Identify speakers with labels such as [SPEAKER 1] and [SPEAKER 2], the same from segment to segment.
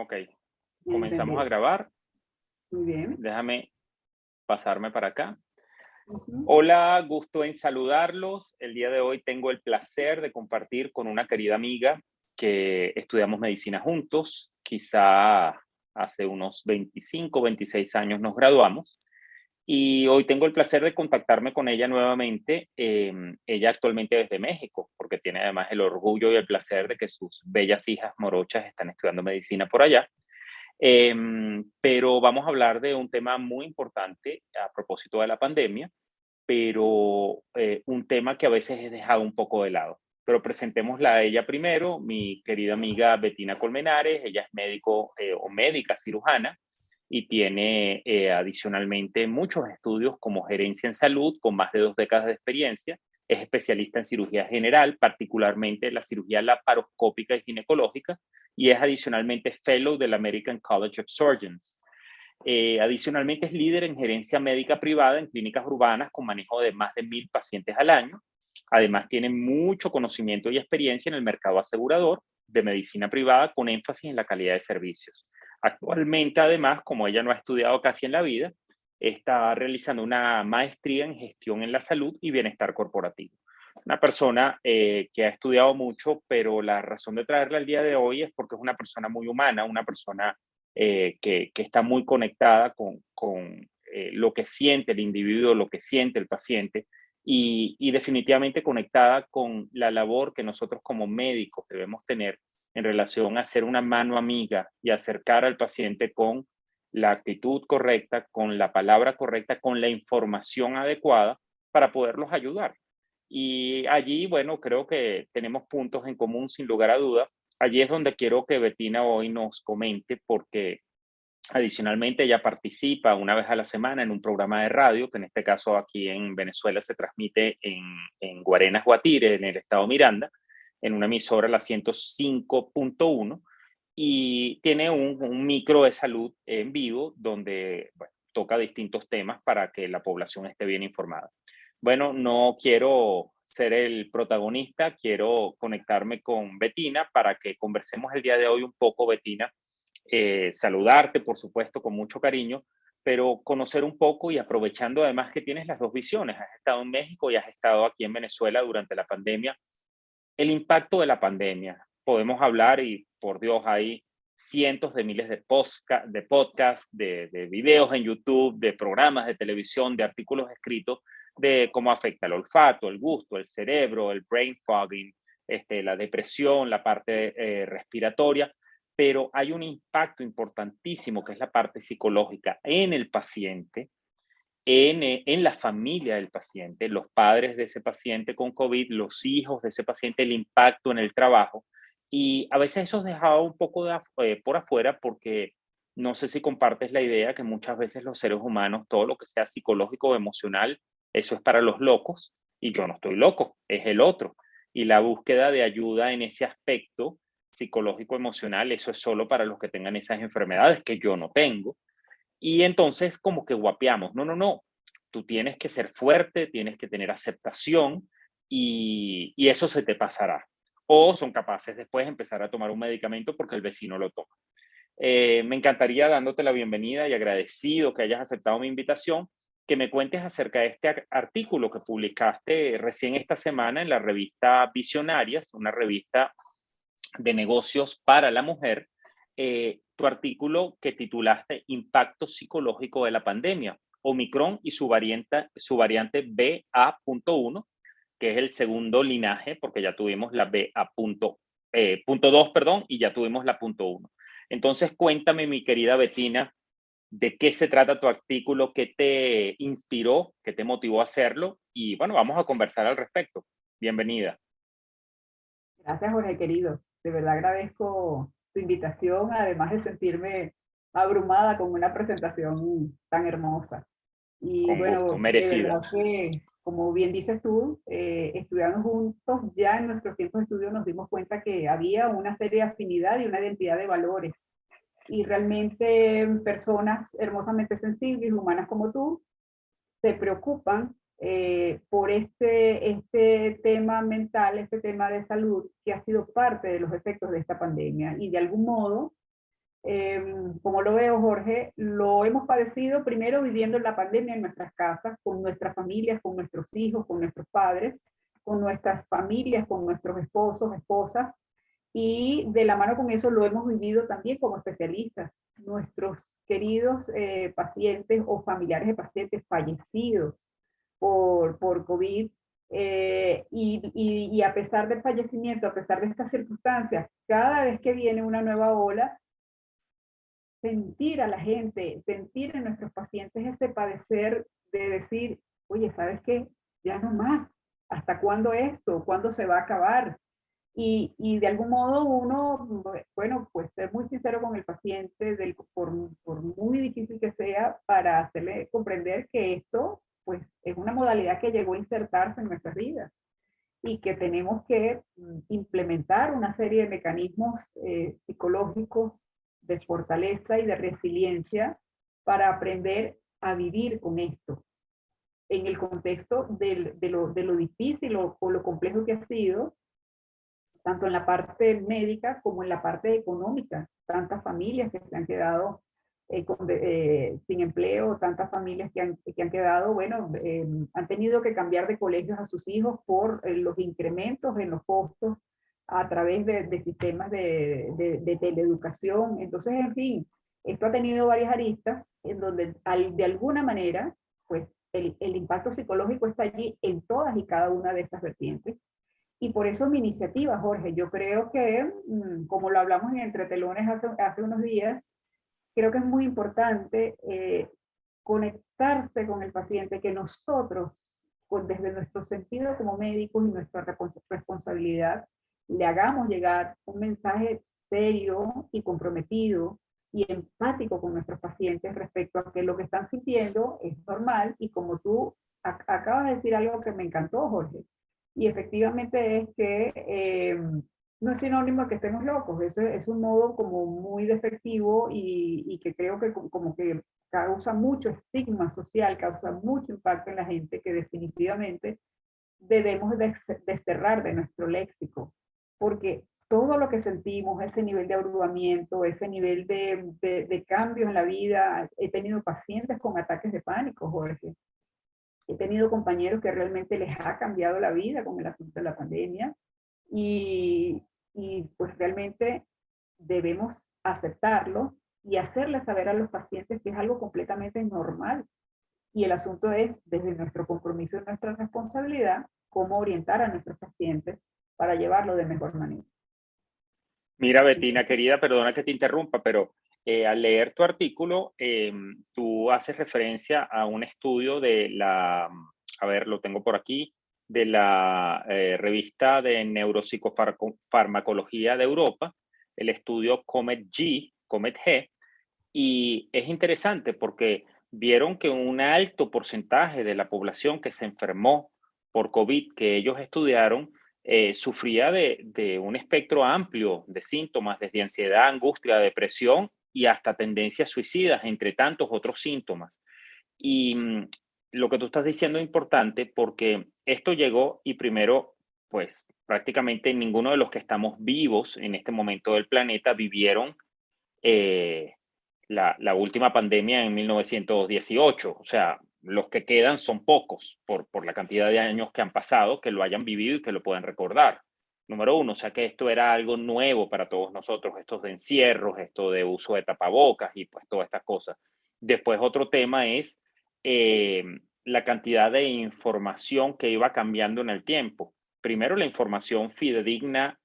[SPEAKER 1] Ok, comenzamos a
[SPEAKER 2] Entendido.
[SPEAKER 1] grabar.
[SPEAKER 2] Muy bien.
[SPEAKER 1] Déjame pasarme para acá.
[SPEAKER 2] Ujú.
[SPEAKER 1] Hola, gusto en saludarlos. El día de hoy tengo el placer de compartir con una querida amiga que estudiamos medicina juntos. Quizá hace unos 25, 26 años nos graduamos. Y hoy tengo el placer de contactarme con ella nuevamente. Ella actualmente desde México, porque tiene además el orgullo y el placer de que sus bellas hijas morochas están estudiando medicina por allá. Pero vamos a hablar de un tema muy importante a propósito de la pandemia, pero un tema que a veces es dejado un poco de lado. Pero presentémosla a ella primero, mi querida amiga Betina Colmenares. Ella es médico o médica cirujana y tiene adicionalmente muchos estudios como gerencia en salud con más de 2 décadas de experiencia. Es especialista en cirugía general, particularmente la cirugía laparoscópica y ginecológica, y es adicionalmente fellow del American College of Surgeons. Adicionalmente es líder en gerencia médica privada en clínicas urbanas con manejo de más de 1.000 pacientes al año. Además tiene mucho conocimiento y experiencia en el mercado asegurador de medicina privada con énfasis en la calidad de servicios. Actualmente, además, como ella no ha estudiado casi en la vida, está realizando una maestría en gestión en la salud y bienestar corporativo. Una persona que ha estudiado mucho, pero la razón de traerla al día de hoy es porque es una persona muy humana, una persona que está muy conectada con lo que siente el individuo, lo que siente el paciente, y definitivamente conectada con la labor que nosotros como médicos debemos tener en relación a ser una mano amiga y acercar al paciente con la actitud correcta, con la palabra correcta, con la información adecuada para poderlos ayudar. Y allí, bueno, creo que tenemos puntos en común sin lugar a duda. Allí es donde quiero que Betina hoy nos comente, porque adicionalmente ella participa una vez a la semana en un programa de radio, que en este caso aquí en Venezuela se transmite en Guarenas, Guatire, en el estado Miranda, en una emisora, la 105.1, y tiene un micro de salud en vivo donde bueno, toca distintos temas para que la población esté bien informada. Bueno, no quiero ser el protagonista, quiero conectarme con Betina para que conversemos el día de hoy un poco, Betina, saludarte, por supuesto, con mucho cariño, pero conocer un poco y aprovechando además que tienes las dos visiones, has estado en México y has estado aquí en Venezuela durante la pandemia, el impacto de la pandemia. Podemos hablar y por Dios hay cientos de miles de podcasts, de videos en YouTube, de programas de televisión, de artículos escritos de cómo afecta el olfato, el gusto, el cerebro, el brain fogging, la depresión, la parte respiratoria, pero hay un impacto importantísimo que es la parte psicológica en el paciente, en la familia del paciente, los padres de ese paciente con COVID, los hijos de ese paciente, el impacto en el trabajo. Y a veces eso es dejado un poco por afuera porque no sé si compartes la idea que muchas veces los seres humanos, todo lo que sea psicológico o emocional, eso es para los locos y yo no estoy loco, es el otro. Y la búsqueda de ayuda en ese aspecto psicológico emocional, eso es solo para los que tengan esas enfermedades que yo no tengo, y entonces como que guapeamos, no, no, no, tú tienes que ser fuerte, tienes que tener aceptación y eso se te pasará. O son capaces después de empezar a tomar un medicamento porque el vecino lo toma. Me encantaría, dándote la bienvenida y agradecido que hayas aceptado mi invitación, que me cuentes acerca de este artículo que publicaste recién esta semana en la revista Visionarias, una revista de negocios para la mujer, tu artículo que titulaste Impacto psicológico de la pandemia, Omicron y su variante BA.1, que es el segundo linaje, porque ya tuvimos la punto 2, perdón, y ya tuvimos la punto 1. Entonces, cuéntame, mi querida Betina, de qué se trata tu artículo, qué te inspiró, qué te motivó a hacerlo, y bueno, vamos a conversar al respecto. Bienvenida.
[SPEAKER 2] Gracias, Jorge querido. De verdad agradezco tu invitación, además de sentirme abrumada con una presentación tan hermosa. Y
[SPEAKER 1] Con gusto,
[SPEAKER 2] bueno, de
[SPEAKER 1] merecida.
[SPEAKER 2] verdad que, como bien dices tú, estudiando juntos, ya en nuestros tiempos de estudio nos dimos cuenta que había una serie de afinidad y una identidad de valores. Y realmente personas hermosamente sensibles, humanas como tú, se preocupan por este tema mental, este tema de salud, que ha sido parte de los efectos de esta pandemia. Y de algún modo Como lo veo, Jorge, lo hemos padecido primero viviendo la pandemia en nuestras casas, con nuestras familias, con nuestros hijos, con nuestros padres, con nuestras familias, con nuestros esposos, esposas, y de la mano con eso lo hemos vivido también como especialistas. Nuestros queridos pacientes o familiares de pacientes fallecidos por COVID, y a pesar del fallecimiento, a pesar de estas circunstancias, cada vez que viene una nueva ola, sentir a la gente, sentir en nuestros pacientes ese padecer de decir, oye, ¿sabes qué? Ya no más. ¿Hasta cuándo esto? ¿Cuándo se va a acabar? Y de algún modo uno, bueno, pues ser muy sincero con el paciente, por muy difícil que sea, para hacerle comprender que esto, pues, es una modalidad que llegó a insertarse en nuestras vidas y que tenemos que implementar una serie de mecanismos psicológicos de fortaleza y de resiliencia para aprender a vivir con esto en el contexto de lo difícil o lo complejo que ha sido, tanto en la parte médica como en la parte económica. Tantas familias que se han quedado sin empleo, tantas familias que han quedado, bueno, han tenido que cambiar de colegios a sus hijos por los incrementos en los costos a través de sistemas de teleeducación. Entonces, en fin, esto ha tenido varias aristas en donde de alguna manera, pues el impacto psicológico está allí en todas y cada una de estas vertientes. Y por eso mi iniciativa, Jorge, yo creo que, como lo hablamos en Entre Telones hace unos días, creo que es muy importante conectarse con el paciente, que nosotros, desde nuestro sentido como médicos y nuestra responsabilidad, le hagamos llegar un mensaje serio y comprometido y empático con nuestros pacientes respecto a que lo que están sintiendo es normal, y como tú acabas de decir algo que me encantó, Jorge, y efectivamente es que no es sinónimo de que estemos locos. Eso es un modo como muy despectivo y que creo que como que causa mucho estigma social, causa mucho impacto en la gente, que definitivamente debemos desterrar de nuestro léxico, porque todo lo que sentimos, ese nivel de abrumamiento, ese nivel de cambios en la vida, he tenido pacientes con ataques de pánico, Jorge. He tenido compañeros que realmente les ha cambiado la vida con el asunto de la pandemia, y, y pues realmente debemos aceptarlo y hacerle saber a los pacientes que es algo completamente normal. Y el asunto es, desde nuestro compromiso y nuestra responsabilidad, cómo orientar a nuestros pacientes para llevarlo de mejor manera.
[SPEAKER 1] Mira, Betina, querida, perdona que te interrumpa, pero al leer tu artículo, tú haces referencia a un estudio de a ver, lo tengo por aquí, de la revista de Neuropsicofarmacología de Europa, el estudio COMET-G, y es interesante porque vieron que un alto porcentaje de la población que se enfermó por COVID que ellos estudiaron sufría de un espectro amplio de síntomas, desde ansiedad, angustia, depresión y hasta tendencias suicidas, entre tantos otros síntomas. Y lo que tú estás diciendo es importante porque esto llegó y primero, pues prácticamente ninguno de los que estamos vivos en este momento del planeta vivieron eh, la última pandemia en 1918. O sea, los que quedan son pocos por la cantidad de años que han pasado, que lo hayan vivido y que lo puedan recordar. Número uno, o sea que esto era algo nuevo para todos nosotros, estos de encierros, esto de uso de tapabocas y pues todas estas cosas. Después otro tema es eh, la cantidad de información que iba cambiando en el tiempo. Primero la información fidedigna,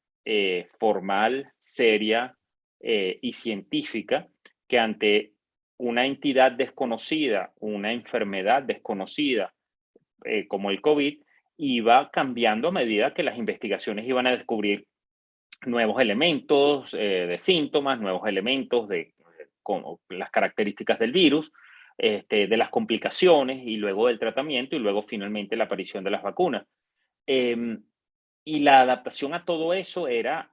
[SPEAKER 1] formal, seria, y científica, que ante una entidad desconocida, una enfermedad desconocida como el COVID, iba cambiando a medida que las investigaciones iban a descubrir nuevos elementos de síntomas, nuevos elementos de como las características del virus, de las complicaciones y luego del tratamiento y luego finalmente la aparición de las vacunas. Eh, y la adaptación a todo eso era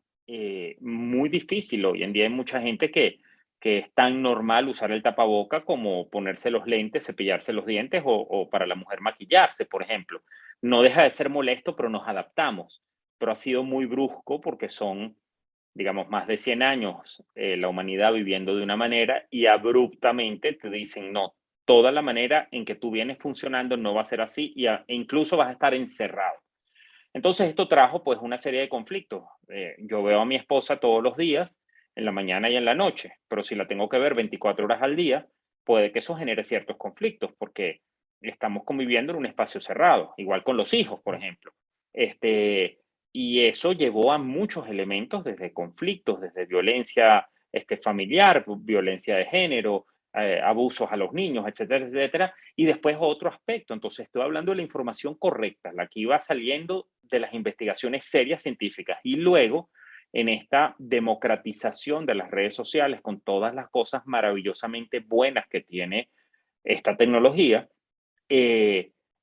[SPEAKER 1] muy difícil. Hoy en día hay mucha gente que es tan normal usar el tapaboca como ponerse los lentes, cepillarse los dientes o para la mujer maquillarse, por ejemplo. No deja de ser molesto, pero nos adaptamos. Pero ha sido muy brusco porque son digamos, más de 100 años la humanidad viviendo de una manera y abruptamente te dicen, no, toda la manera en que tú vienes funcionando no va a ser así e incluso vas a estar encerrado. Entonces esto trajo pues una serie de conflictos. Yo veo a mi esposa todos los días, en la mañana y en la noche, pero si la tengo que ver 24 horas al día, puede que eso genere ciertos conflictos porque estamos conviviendo en un espacio cerrado, igual con los hijos, por ejemplo. Este, y eso llevó a muchos elementos, desde conflictos, desde violencia familiar, violencia de género, abusos a los niños, etcétera, etcétera. Y después otro aspecto, entonces estoy hablando de la información correcta, la que iba saliendo de las investigaciones serias científicas. Y luego, en esta democratización de las redes sociales, con todas las cosas maravillosamente buenas que tiene esta tecnología,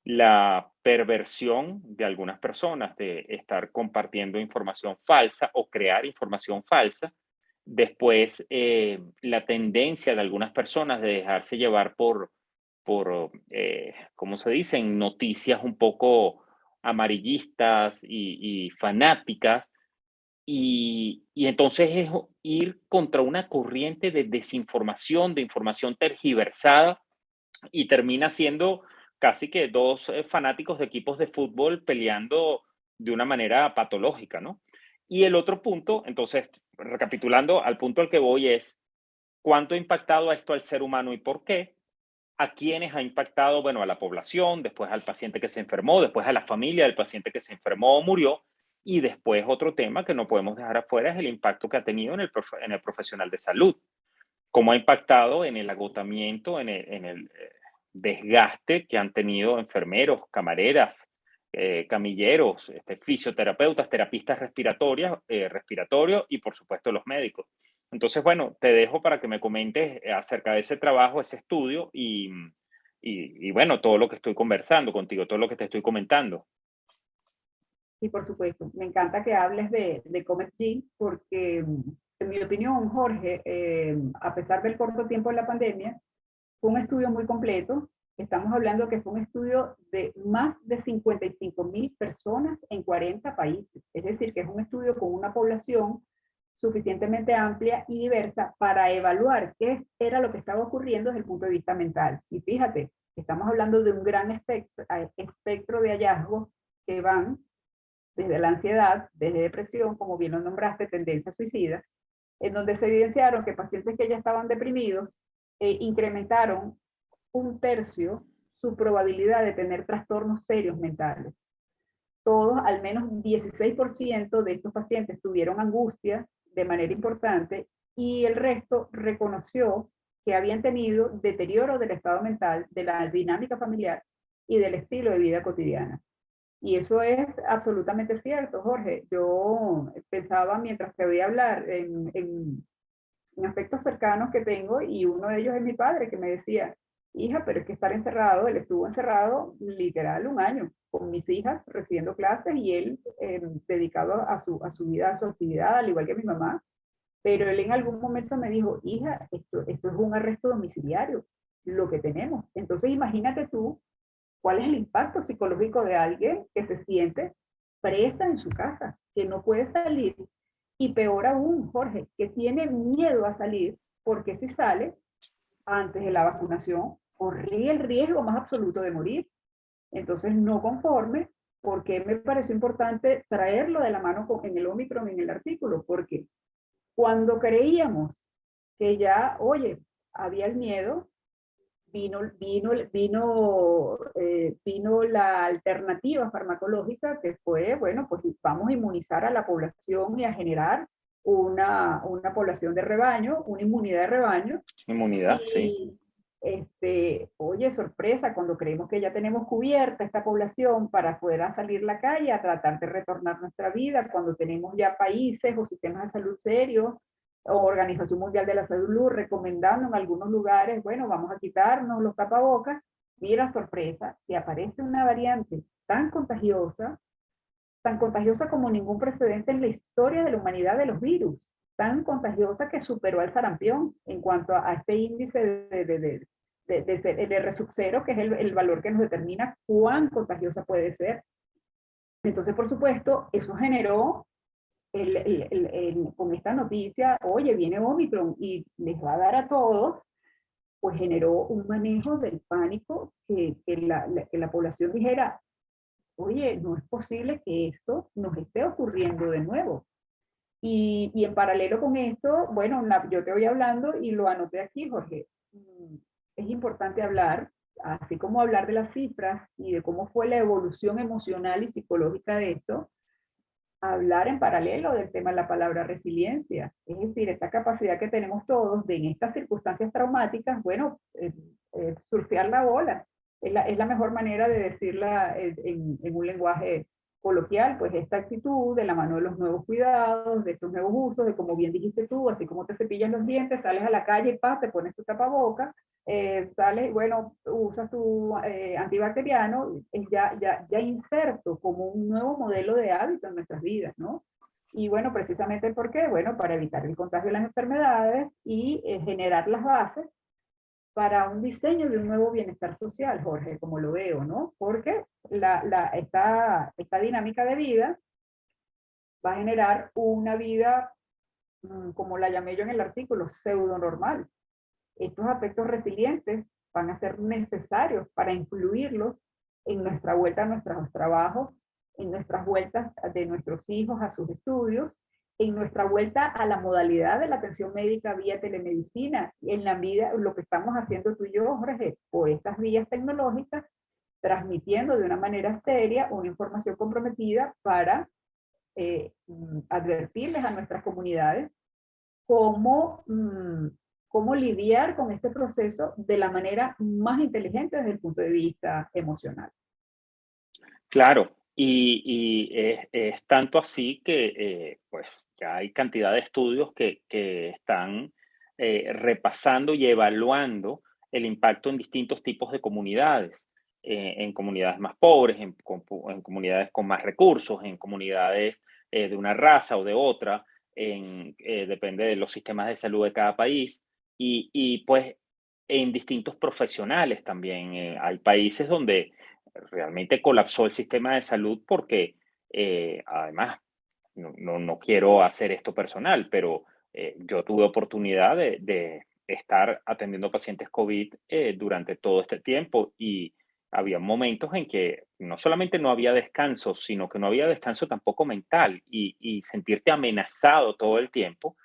[SPEAKER 1] la perversión de algunas personas de estar compartiendo información falsa o crear información falsa. Después, la tendencia de algunas personas de dejarse llevar por ¿cómo se dicen? Noticias un poco amarillistas y fanáticas. Y entonces es ir contra una corriente de desinformación, de información tergiversada, y termina siendo casi que dos fanáticos de equipos de fútbol peleando de una manera patológica, ¿no? Y el otro punto, entonces, recapitulando, al punto al que voy es, ¿cuánto ha impactado a esto al ser humano y por qué? ¿A quiénes ha impactado? Bueno, a la población, después al paciente que se enfermó, después a la familia del paciente que se enfermó o murió, y después otro tema que no podemos dejar afuera es el impacto que ha tenido en el profesional de salud. Cómo ha impactado en el agotamiento, en el desgaste que han tenido enfermeros, camareras, camilleros, fisioterapeutas, terapistas respiratorios y por supuesto los médicos. Entonces, bueno, te dejo para que me comentes acerca de ese trabajo, ese estudio y bueno, todo lo que estoy conversando contigo, todo lo que te estoy comentando.
[SPEAKER 2] Y por supuesto, me encanta que hables de Comet G porque, en mi opinión, Jorge, a pesar del corto tiempo de la pandemia, fue un estudio muy completo. Estamos hablando que fue un estudio de más de 55.000 personas en 40 países. Es decir, que es un estudio con una población suficientemente amplia y diversa para evaluar qué era lo que estaba ocurriendo desde el punto de vista mental. Y fíjate, estamos hablando de un gran espectro de hallazgos que van desde la ansiedad, desde depresión, como bien lo nombraste, tendencias suicidas, en donde se evidenciaron que pacientes que ya estaban deprimidos incrementaron 1/3 su probabilidad de tener trastornos serios mentales. Todos, al menos 16% de estos pacientes tuvieron angustia de manera importante y el resto reconoció que habían tenido deterioro del estado mental, de la dinámica familiar y del estilo de vida cotidiana. Y eso es absolutamente cierto, Jorge. Yo pensaba mientras te voy a hablar en aspectos cercanos que tengo y uno de ellos es mi padre que me decía, hija, pero es que estar encerrado, él estuvo encerrado literal 1 año con mis hijas recibiendo clases y él dedicado a su vida, a su actividad, al igual que mi mamá. Pero él en algún momento me dijo, hija, esto es un arresto domiciliario, lo que tenemos. Entonces imagínate tú cuál es el impacto psicológico de alguien que se siente presa en su casa, que no puede salir y peor aún, Jorge, que tiene miedo a salir porque si sale antes de la vacunación corría el riesgo más absoluto de morir. Entonces, no conforme, porque me pareció importante traerlo de la mano en el Omicron, en el artículo, porque cuando creíamos que ya, oye, había el miedo, vino la alternativa farmacológica que fue, bueno, pues vamos a inmunizar a la población y a generar una población de rebaño, una inmunidad de rebaño.
[SPEAKER 1] Inmunidad, sí.
[SPEAKER 2] Y, oye, sorpresa, cuando creemos que ya tenemos cubierta esta población para poder salir a la calle a tratar de retornar nuestra vida, cuando tenemos ya países o sistemas de salud serios, o Organización Mundial de la Salud recomendando en algunos lugares, bueno, vamos a quitarnos los tapabocas, mira sorpresa, si aparece una variante tan contagiosa como ningún precedente en la historia de la humanidad de los virus, tan contagiosa que superó al sarampión en cuanto a este índice de R sub 0, que es el valor que nos determina cuán contagiosa puede ser. Entonces, por supuesto, eso generó con esta noticia, oye, viene Omicron y les va a dar a todos, pues generó un manejo del pánico que la población dijera, oye, no es posible que esto nos esté ocurriendo de nuevo. Y en paralelo con esto, bueno, yo te voy hablando y lo anoté aquí, Jorge. Es importante hablar, así como hablar de las cifras y de cómo fue la evolución emocional y psicológica de esto, hablar en paralelo del tema de la palabra resiliencia. Es decir, esta capacidad que tenemos todos de en estas circunstancias traumáticas, bueno, surfear la ola. Es la mejor manera de decirla en un lenguaje coloquial, pues esta actitud de la mano de los nuevos cuidados, de estos nuevos usos, de como bien dijiste tú, así como te cepillas los dientes, sales a la calle y te pones tu tapaboca, sales, bueno, usas tu antibacteriano, ya inserto como un nuevo modelo de hábito en nuestras vidas, ¿no? Y bueno, precisamente ¿por qué? Bueno, para evitar el contagio de las enfermedades y generar las bases para un diseño de un nuevo bienestar social, Jorge, como lo veo, ¿no? Porque esta dinámica de vida va a generar una vida, como la llamé yo en el artículo, pseudo normal. Estos aspectos resilientes van a ser necesarios para incluirlos en nuestra vuelta a nuestros trabajos, en nuestras vueltas de nuestros hijos a sus estudios, en nuestra vuelta a la modalidad de la atención médica vía telemedicina, en la vida, lo que estamos haciendo tú y yo, Jorge, por estas vías tecnológicas, transmitiendo de una manera seria una información comprometida para advertirles a nuestras comunidades cómo, cómo lidiar con este proceso de la manera más inteligente desde el punto de vista emocional.
[SPEAKER 1] Claro, es tanto así que pues ya hay cantidad de estudios que están repasando y evaluando el impacto en distintos tipos de comunidades, en comunidades más pobres, en comunidades con más recursos, en comunidades de una raza o de otra, depende de los sistemas de salud de cada país, y pues en distintos profesionales también. Hay países donde realmente colapsó el sistema de salud porque, además, no quiero hacer esto personal, pero yo tuve oportunidad de estar atendiendo pacientes COVID durante todo este tiempo y había momentos en que no solamente no había descanso, sino que no había descanso tampoco mental y sentirte amenazado todo el tiempo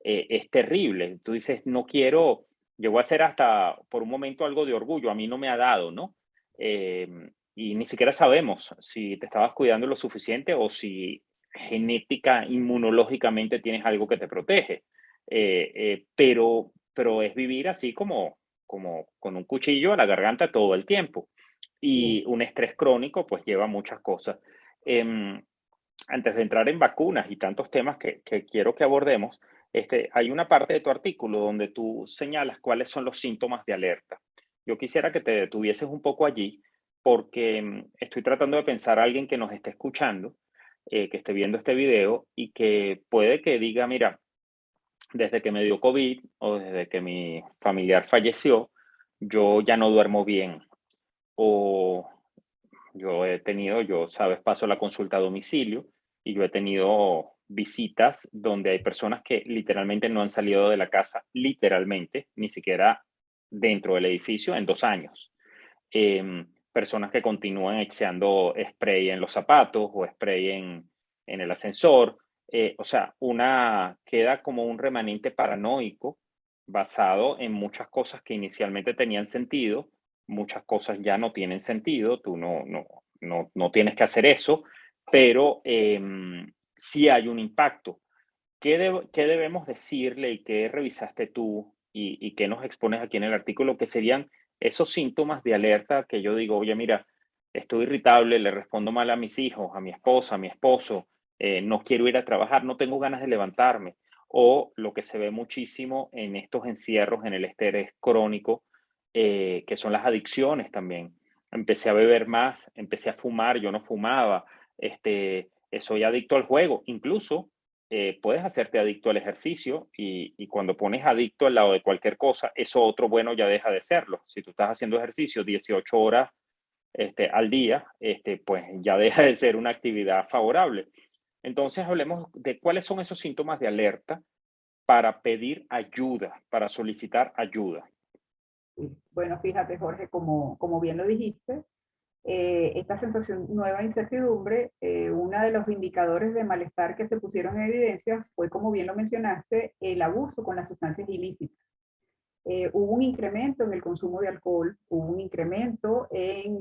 [SPEAKER 1] es terrible. Tú dices, no quiero, llegó a ser hasta por un momento algo de orgullo, a mí no me ha dado, ¿no? Y ni siquiera sabemos si te estabas cuidando lo suficiente o si genética, inmunológicamente tienes algo que te protege. Pero es vivir así como con un cuchillo a la garganta todo el tiempo. Y un estrés crónico pues lleva muchas cosas. Em, Antes de entrar en vacunas y tantos temas que quiero que abordemos, hay una parte de tu artículo donde tú señalas cuáles son los síntomas de alerta. Yo quisiera que te detuvieses un poco allí porque estoy tratando de pensar a alguien que nos esté escuchando, que esté viendo este video y que puede que diga, mira, desde que me dio COVID o desde que mi familiar falleció, yo ya no duermo bien o yo, sabes, paso la consulta a domicilio y yo he tenido visitas donde hay personas que literalmente no han salido de la casa, literalmente, ni siquiera dentro del edificio en 2 años. Personas que continúan echando spray en los zapatos o spray en el ascensor. O sea, queda como un remanente paranoico basado en muchas cosas que inicialmente tenían sentido, muchas cosas ya no tienen sentido, tú no tienes que hacer eso, pero sí hay un impacto. ¿Qué debemos decirle y qué revisaste tú y qué nos expones aquí en el artículo que serían esos síntomas de alerta que yo digo, oye, mira, estoy irritable, le respondo mal a mis hijos, a mi esposa, a mi esposo, no quiero ir a trabajar, no tengo ganas de levantarme? O lo que se ve muchísimo en estos encierros, en el estrés crónico, que son las adicciones también. Empecé a beber más, empecé a fumar, yo no fumaba, soy adicto al juego, incluso puedes hacerte adicto al ejercicio y cuando pones adicto al lado de cualquier cosa, eso otro bueno ya deja de serlo. Si tú estás haciendo ejercicio 18 horas al día, pues ya deja de ser una actividad favorable. Entonces hablemos de cuáles son esos síntomas de alerta para pedir ayuda, para solicitar ayuda.
[SPEAKER 2] Sí. Bueno, fíjate, Jorge, como bien lo dijiste, esta sensación nueva de incertidumbre, uno de los indicadores de malestar que se pusieron en evidencia fue, como bien lo mencionaste, el abuso con las sustancias ilícitas. Hubo un incremento en el consumo de alcohol, hubo un incremento en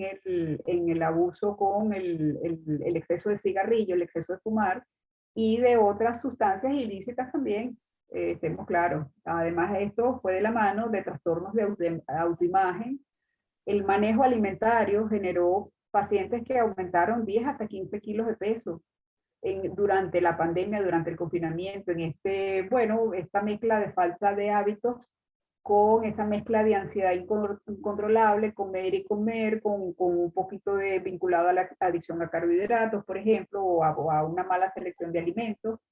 [SPEAKER 2] el abuso con el exceso de cigarrillo, el exceso de fumar y de otras sustancias ilícitas también, estemos claros. Además, esto fue de la mano de trastornos de autoimagen. El manejo alimentario generó pacientes que aumentaron 10 hasta 15 kilos de peso durante la pandemia, durante el confinamiento, en bueno, esta mezcla de falta de hábitos con esa mezcla de ansiedad incontrolable, comer y comer, con un poquito de vinculado a la adicción a carbohidratos, por ejemplo, o a una mala selección de alimentos.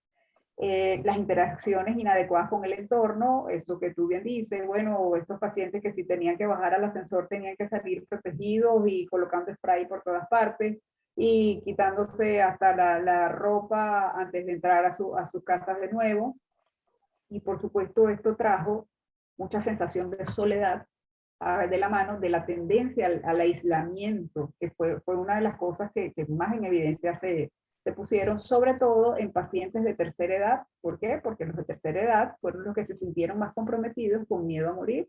[SPEAKER 2] Las interacciones inadecuadas con el entorno, eso que tú bien dices, bueno, estos pacientes que si tenían que bajar al ascensor tenían que salir protegidos y colocando spray por todas partes y quitándose hasta la ropa antes de entrar a sus casas de nuevo. Y por supuesto esto trajo mucha sensación de soledad de la mano de la tendencia al aislamiento, que fue una de las cosas que más en evidencia se pusieron, sobre todo en pacientes de tercera edad. ¿Por qué? Porque los de tercera edad fueron los que se sintieron más comprometidos con miedo a morir,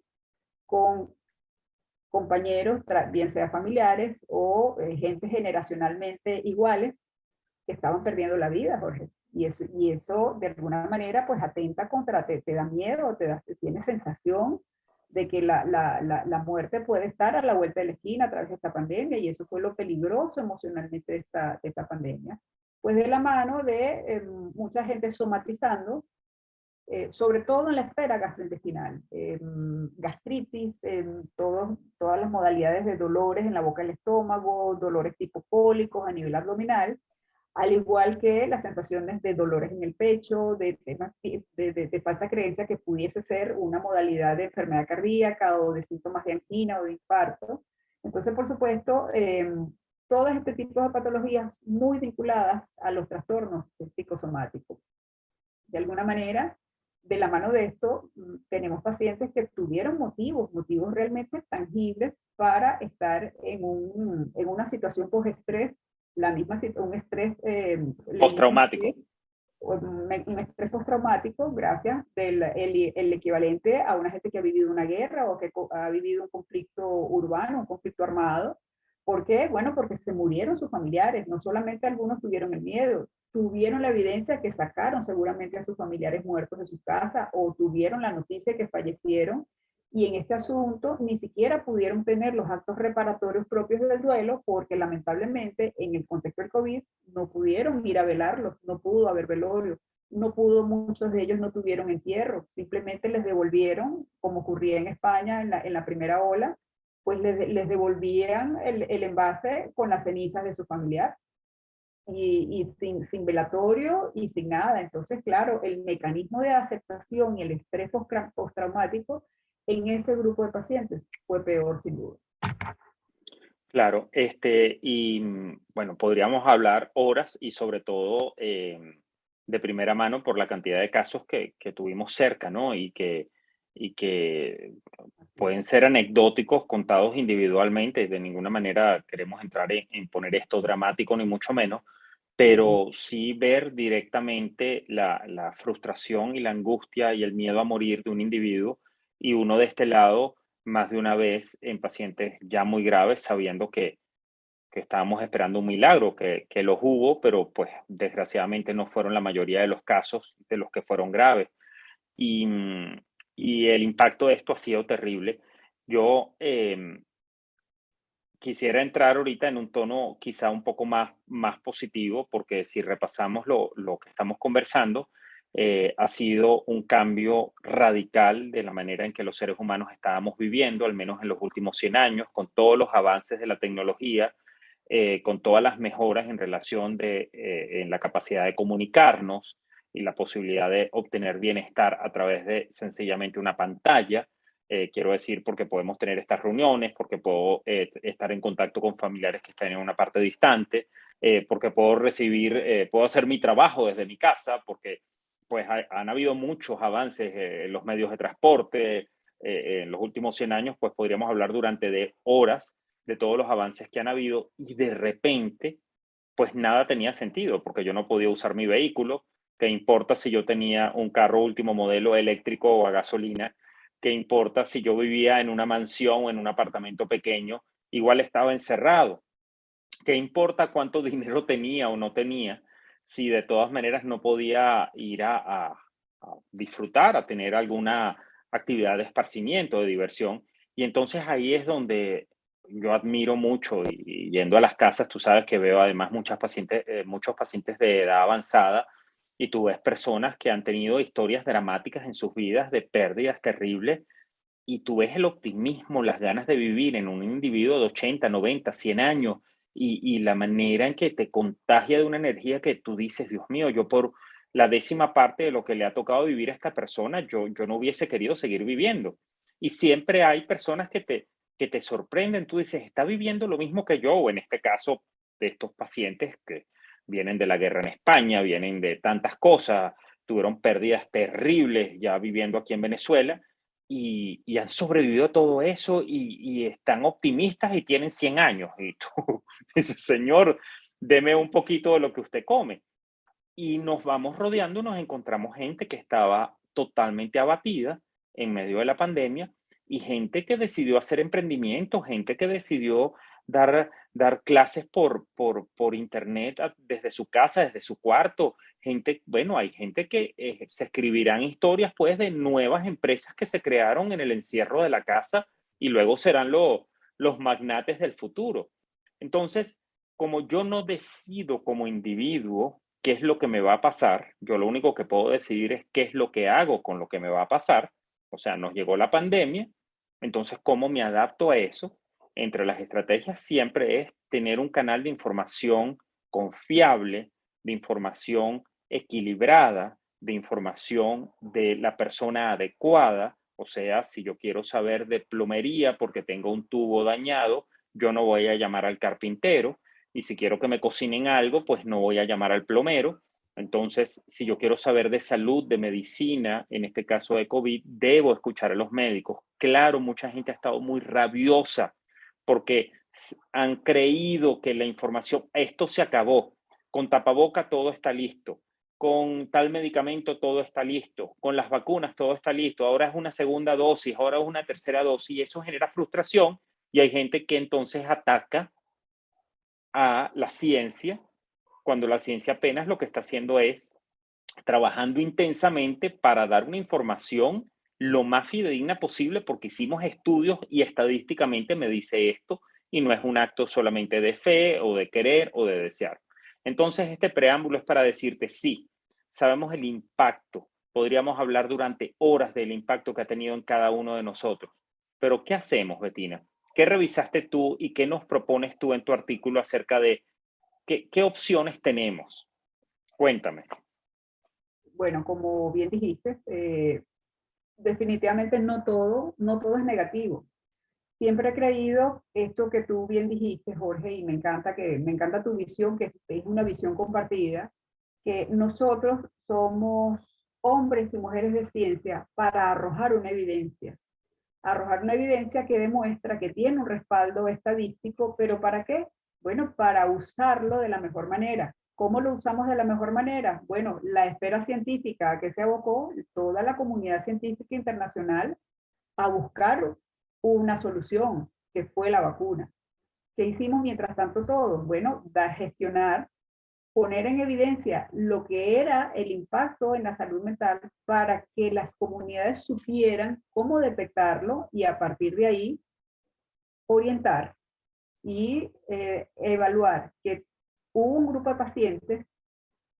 [SPEAKER 2] con compañeros, bien sea familiares o gente generacionalmente iguales, que estaban perdiendo la vida, Jorge. Y eso de alguna manera pues atenta contra, te da miedo, te tiene sensación de que la muerte puede estar a la vuelta de la esquina a través de esta pandemia, y eso fue lo peligroso emocionalmente de esta pandemia. Pues de la mano de mucha gente somatizando, sobre todo en la esfera gastrointestinal, gastritis, todas las modalidades de dolores en la boca del estómago, dolores tipo cólicos a nivel abdominal, al igual que las sensaciones de dolores en el pecho, de falsa creencia que pudiese ser una modalidad de enfermedad cardíaca o de síntomas de angina o de infarto. Entonces, por supuesto, todo este tipo de patologías muy vinculadas a los trastornos psicosomáticos. De alguna manera, de la mano de esto, tenemos pacientes que tuvieron motivos realmente tangibles para estar en una situación post-estrés, un estrés,
[SPEAKER 1] Postraumático.
[SPEAKER 2] un estrés postraumático, gracias, el equivalente a una gente que ha vivido una guerra o que ha vivido un conflicto urbano, un conflicto armado. ¿Por qué? Bueno, porque se murieron sus familiares, no solamente algunos tuvieron el miedo, tuvieron la evidencia que sacaron seguramente a sus familiares muertos de su casa o tuvieron la noticia que fallecieron, y en este asunto ni siquiera pudieron tener los actos reparatorios propios del duelo porque lamentablemente en el contexto del COVID no pudieron ir a velarlos, no pudo haber velorio, muchos de ellos no tuvieron entierro, simplemente les devolvieron, como ocurría en España en la primera ola, pues les devolvían el envase con las cenizas de su familiar y sin velatorio y sin nada. Entonces, claro, el mecanismo de aceptación y el estrés postraumático en ese grupo de pacientes fue peor, sin duda.
[SPEAKER 1] Claro, bueno, podríamos hablar horas y sobre todo de primera mano por la cantidad de casos que tuvimos cerca, ¿no? Y que pueden ser anecdóticos contados individualmente. De ninguna manera queremos entrar en poner esto dramático, ni mucho menos, pero sí ver directamente la frustración y la angustia y el miedo a morir de un individuo, y uno de este lado más de una vez en pacientes ya muy graves, sabiendo que estábamos esperando un milagro, que los hubo, pero pues desgraciadamente no fueron la mayoría de los casos de los que fueron graves. Y, y el impacto de esto ha sido terrible. Yo quisiera entrar ahorita en un tono quizá un poco más positivo, porque si repasamos lo que estamos conversando, ha sido un cambio radical de la manera en que los seres humanos estábamos viviendo, al menos en los últimos 100 años, con todos los avances de la tecnología, con todas las mejoras en relación en la capacidad de comunicarnos y la posibilidad de obtener bienestar a través de sencillamente una pantalla. Quiero decir, porque podemos tener estas reuniones, porque puedo estar en contacto con familiares que están en una parte distante, porque puedo hacer mi trabajo desde mi casa, porque pues han habido muchos avances en los medios de transporte. En los últimos 100 años, pues podríamos hablar durante de horas de todos los avances que han habido, y de repente pues nada tenía sentido, porque yo no podía usar mi vehículo. ¿Qué importa si yo tenía un carro último modelo eléctrico o a gasolina? ¿Qué importa si yo vivía en una mansión o en un apartamento pequeño? Igual estaba encerrado. ¿Qué importa cuánto dinero tenía o no tenía si de todas maneras no podía ir a disfrutar, a tener alguna actividad de esparcimiento, de diversión? Y entonces ahí es donde yo admiro mucho, y yendo a las casas, tú sabes que veo además muchos pacientes de edad avanzada, y tú ves personas que han tenido historias dramáticas en sus vidas de pérdidas terribles, y tú ves el optimismo, las ganas de vivir en un individuo de 80, 90, 100 años, y la manera en que te contagia de una energía que tú dices, Dios mío, yo por la décima parte de lo que le ha tocado vivir a esta persona, yo no hubiese querido seguir viviendo. Y siempre hay personas que te sorprenden, tú dices, está viviendo lo mismo que yo, o en este caso, de estos pacientes que vienen de la guerra en España, vienen de tantas cosas, tuvieron pérdidas terribles ya viviendo aquí en Venezuela, y han sobrevivido a todo eso, y están optimistas y tienen 100 años. Y tú dices, Señor, deme un poquito de lo que usted come. Y nos vamos rodeando, nos encontramos gente que estaba totalmente abatida en medio de la pandemia, y gente que decidió hacer emprendimientos, gente que decidió dar clases por internet desde su casa, desde su cuarto. Gente, bueno, hay gente que se escribirán historias pues de nuevas empresas que se crearon en el encierro de la casa, y luego serán los magnates del futuro. Entonces, como yo no decido como individuo qué es lo que me va a pasar, yo lo único que puedo decidir es qué es lo que hago con lo que me va a pasar. O sea, nos llegó la pandemia, entonces, ¿cómo me adapto a eso? Entre las estrategias siempre es tener un canal de información confiable, de información equilibrada, de información de la persona adecuada. O sea, si yo quiero saber de plomería porque tengo un tubo dañado, yo no voy a llamar al carpintero, y si quiero que me cocinen algo, pues no voy a llamar al plomero. Entonces, si yo quiero saber de salud, de medicina, en este caso de COVID, debo escuchar a los médicos. Claro, mucha gente ha estado muy rabiosa porque han creído que la información, esto se acabó, con tapaboca todo está listo, con tal medicamento todo está listo, con las vacunas todo está listo, ahora es una segunda dosis, ahora es una tercera dosis, y eso genera frustración, y hay gente que entonces ataca a la ciencia, cuando la ciencia apenas lo que está haciendo es trabajando intensamente para dar una información lo más fidedigna posible, porque hicimos estudios y estadísticamente me dice esto, y no es un acto solamente de fe o de querer o de desear. Entonces, este preámbulo es para decirte, sí, sabemos el impacto, podríamos hablar durante horas del impacto que ha tenido en cada uno de nosotros, pero ¿qué hacemos, Betina? ¿Qué revisaste tú y qué nos propones tú en tu artículo acerca de qué opciones tenemos? Cuéntame.
[SPEAKER 2] Bueno, como bien dijiste, definitivamente no todo es negativo. Siempre he creído esto que tú bien dijiste, Jorge, y me encanta tu visión, que es una visión compartida, que nosotros somos hombres y mujeres de ciencia para arrojar una evidencia que demuestra que tiene un respaldo estadístico, pero ¿para qué? Bueno, para usarlo de la mejor manera. ¿Cómo lo usamos de la mejor manera? Bueno, la esfera científica a que se abocó toda la comunidad científica internacional a buscar una solución, que fue la vacuna. ¿Qué hicimos mientras tanto todos? Bueno, gestionar, poner en evidencia lo que era el impacto en la salud mental para que las comunidades supieran cómo detectarlo y a partir de ahí orientar y evaluar que hubo un grupo de pacientes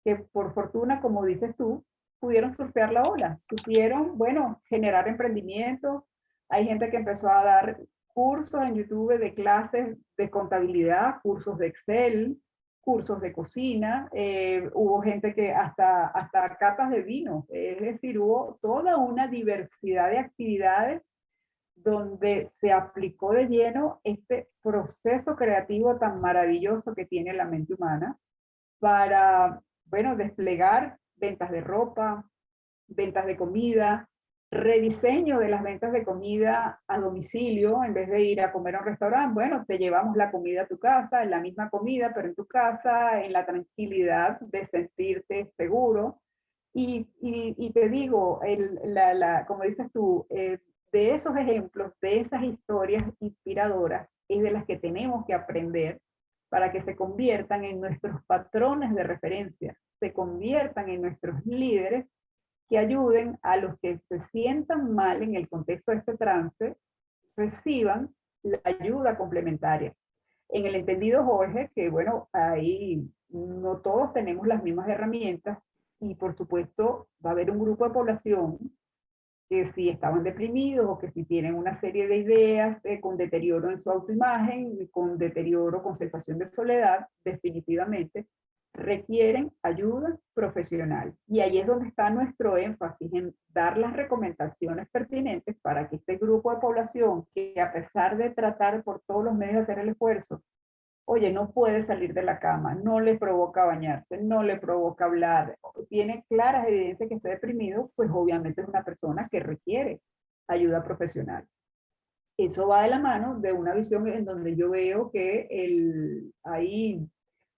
[SPEAKER 2] que por fortuna, como dices tú, pudieron surfear la ola, supieron, bueno, generar emprendimientos. Hay gente que empezó a dar cursos en YouTube de clases de contabilidad, cursos de Excel, cursos de cocina. Hubo gente que hasta catas de vino, es decir, hubo toda una diversidad de actividades donde se aplicó de lleno este proceso creativo tan maravilloso que tiene la mente humana para, bueno, desplegar ventas de ropa, ventas de comida, rediseño de las ventas de comida a domicilio, en vez de ir a comer a un restaurante, bueno, te llevamos la comida a tu casa, es la misma comida, pero en tu casa, en la tranquilidad de sentirte seguro. Y te digo, como dices tú, de esos ejemplos, de esas historias inspiradoras, es de las que tenemos que aprender para que se conviertan en nuestros patrones de referencia, se conviertan en nuestros líderes que ayuden a los que se sientan mal en el contexto de este trance, reciban la ayuda complementaria. En el entendido, Jorge, que bueno, ahí no todos tenemos las mismas herramientas y por supuesto va a haber un grupo de población que si estaban deprimidos o que si tienen una serie de ideas con deterioro en su autoimagen, con deterioro, con sensación de soledad, definitivamente requieren ayuda profesional. Y ahí es donde está nuestro énfasis en dar las recomendaciones pertinentes para que este grupo de población, que a pesar de tratar por todos los medios de hacer el esfuerzo, oye, no puede salir de la cama, no le provoca bañarse, no le provoca hablar, tiene claras evidencias que está deprimido, pues obviamente es una persona que requiere ayuda profesional. Eso va de la mano de una visión en donde yo veo que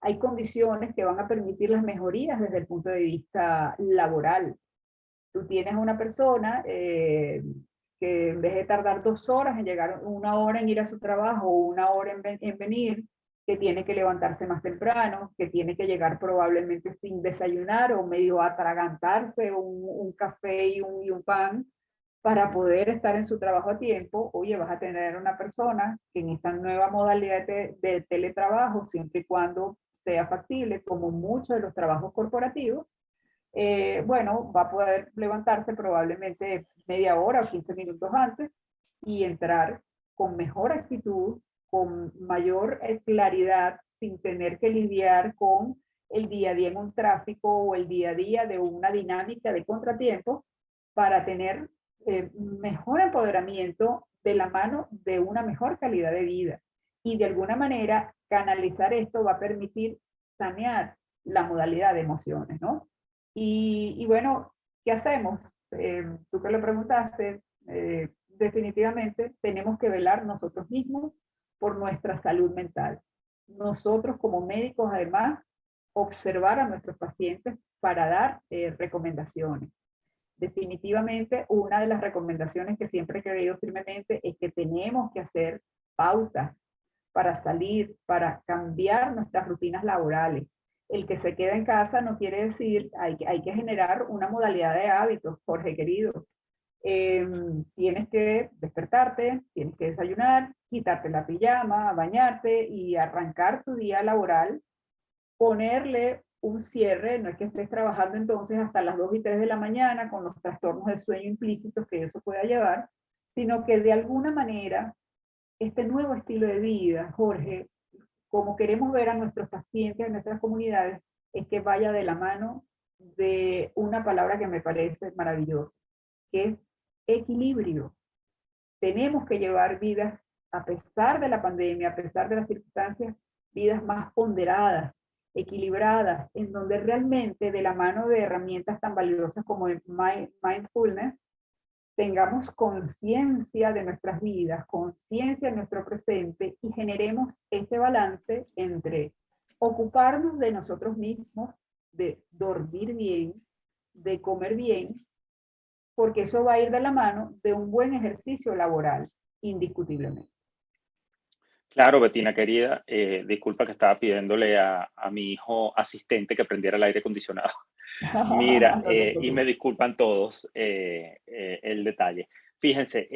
[SPEAKER 2] hay condiciones que van a permitir las mejorías desde el punto de vista laboral. Tú tienes a una persona que en vez de tardar 2 horas en llegar, 1 hora en ir a su trabajo, 1 hora en venir, que tiene que levantarse más temprano, que tiene que llegar probablemente sin desayunar o medio atragantarse un café y un pan para poder estar en su trabajo a tiempo. Oye, vas a tener una persona que en esta nueva modalidad de teletrabajo, siempre y cuando sea factible, como muchos de los trabajos corporativos, bueno, va a poder levantarse probablemente media hora o 15 minutos antes y entrar con mejor actitud, con mayor claridad, sin tener que lidiar con el día a día en un tráfico o el día a día de una dinámica de contratiempo, para tener mejor empoderamiento de la mano de una mejor calidad de vida. Y de alguna manera canalizar esto va a permitir sanear la modalidad de emociones, ¿no? Y bueno, ¿qué hacemos? Tú que lo preguntaste, definitivamente tenemos que velar nosotros mismos por nuestra salud mental. Nosotros como médicos, además, observar a nuestros pacientes para dar recomendaciones. Definitivamente, una de las recomendaciones que siempre he creído firmemente es que tenemos que hacer pautas para salir, para cambiar nuestras rutinas laborales. El que se queda en casa no quiere decir, hay que generar una modalidad de hábitos, Jorge querido. Tienes que despertarte, tienes que desayunar, quitarte la pijama, bañarte y arrancar tu día laboral, ponerle un cierre. No es que estés trabajando entonces hasta las 2 y 3 de la mañana con los trastornos de sueño implícitos que eso pueda llevar, sino que de alguna manera este nuevo estilo de vida, Jorge, como queremos ver a nuestros pacientes, a nuestras comunidades, es que vaya de la mano de una palabra que me parece maravillosa, que es equilibrio. Tenemos que llevar vidas, a pesar de la pandemia, a pesar de las circunstancias, vidas más ponderadas, equilibradas, en donde realmente de la mano de herramientas tan valiosas como el mindfulness, tengamos conciencia de nuestras vidas, conciencia de nuestro presente y generemos ese balance entre ocuparnos de nosotros mismos, de dormir bien, de comer bien, porque eso va a ir de la mano de un buen ejercicio laboral, indiscutiblemente.
[SPEAKER 1] Claro, Betina querida, disculpa que estaba pidiéndole a mi hijo asistente que prendiera el aire acondicionado. Mira,
[SPEAKER 2] No te
[SPEAKER 1] y me
[SPEAKER 2] preocupes.
[SPEAKER 1] disculpan todos el detalle. Fíjense,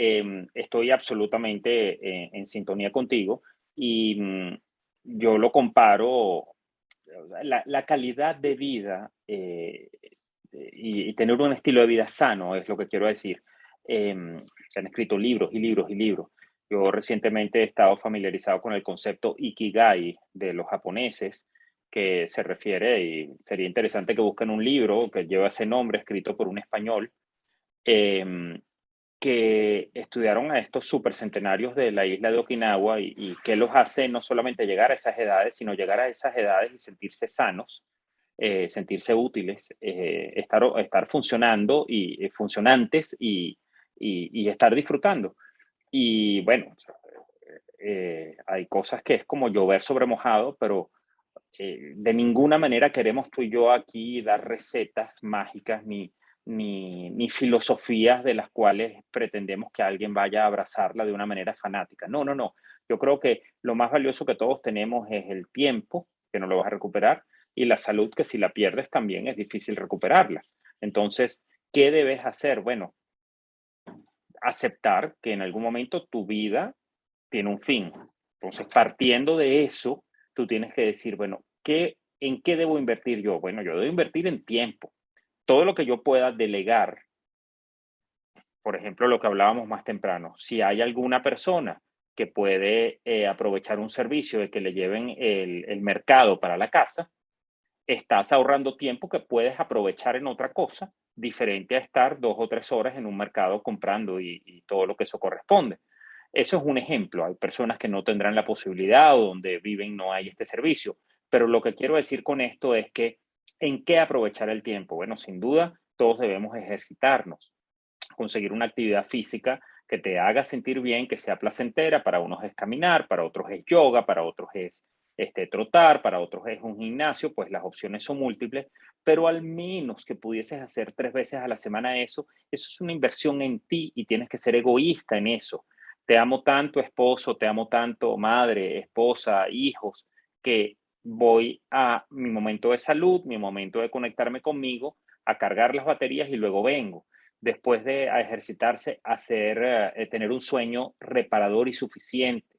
[SPEAKER 1] estoy absolutamente en sintonía contigo y yo lo comparo, la calidad de vida y tener un estilo de vida sano es lo que quiero decir. Se han escrito libros y libros y libros. Yo recientemente he estado familiarizado con el concepto Ikigai de los japoneses, que se refiere, y sería interesante que busquen un libro que lleva ese nombre, escrito por un español, eh, que estudiaron a estos supercentenarios de la isla de Okinawa y qué los hace no solamente llegar a esas edades, sino llegar a esas edades y sentirse sanos, sentirse útiles, estar funcionando y funcionantes y estar disfrutando. Y bueno, hay cosas que es como llover sobre mojado, pero de ninguna manera queremos tú y yo aquí dar recetas mágicas ni filosofías de las cuales pretendemos que alguien vaya a abrazarla de una manera fanática. No, no, no. Yo creo que lo más valioso que todos tenemos es el tiempo, que no lo vas a recuperar, y la salud, que si la pierdes también es difícil recuperarla. Entonces, ¿qué debes hacer? Bueno, aceptar que en algún momento tu vida tiene un fin. Entonces, partiendo de eso, tú tienes que decir, bueno, ¿en qué debo invertir yo? Bueno, yo debo invertir en tiempo. Todo lo que yo pueda delegar, por ejemplo, lo que hablábamos más temprano, si hay alguna persona que puede aprovechar un servicio de que le lleven el mercado para la casa, estás ahorrando tiempo que puedes aprovechar en otra cosa, diferente a estar 2 o 3 horas en un mercado comprando y todo lo que eso corresponde. Eso es un ejemplo. Hay personas que no tendrán la posibilidad o donde viven no hay este servicio. Pero lo que quiero decir con esto es que, ¿en qué aprovechar el tiempo? Bueno, sin duda, todos debemos ejercitarnos, conseguir una actividad física que te haga sentir bien, que sea placentera. Para unos es caminar, para otros es yoga, para otros es trotar, para otros es un gimnasio, pues las opciones son múltiples, pero al menos que pudieses hacer 3 veces a la semana eso es una inversión en ti y tienes que ser egoísta en eso. Te amo tanto, esposo, te amo tanto, madre, esposa, hijos, que voy a mi momento de salud, mi momento de conectarme conmigo, a cargar las baterías y luego vengo después de a ejercitarse, tener un sueño reparador y suficiente.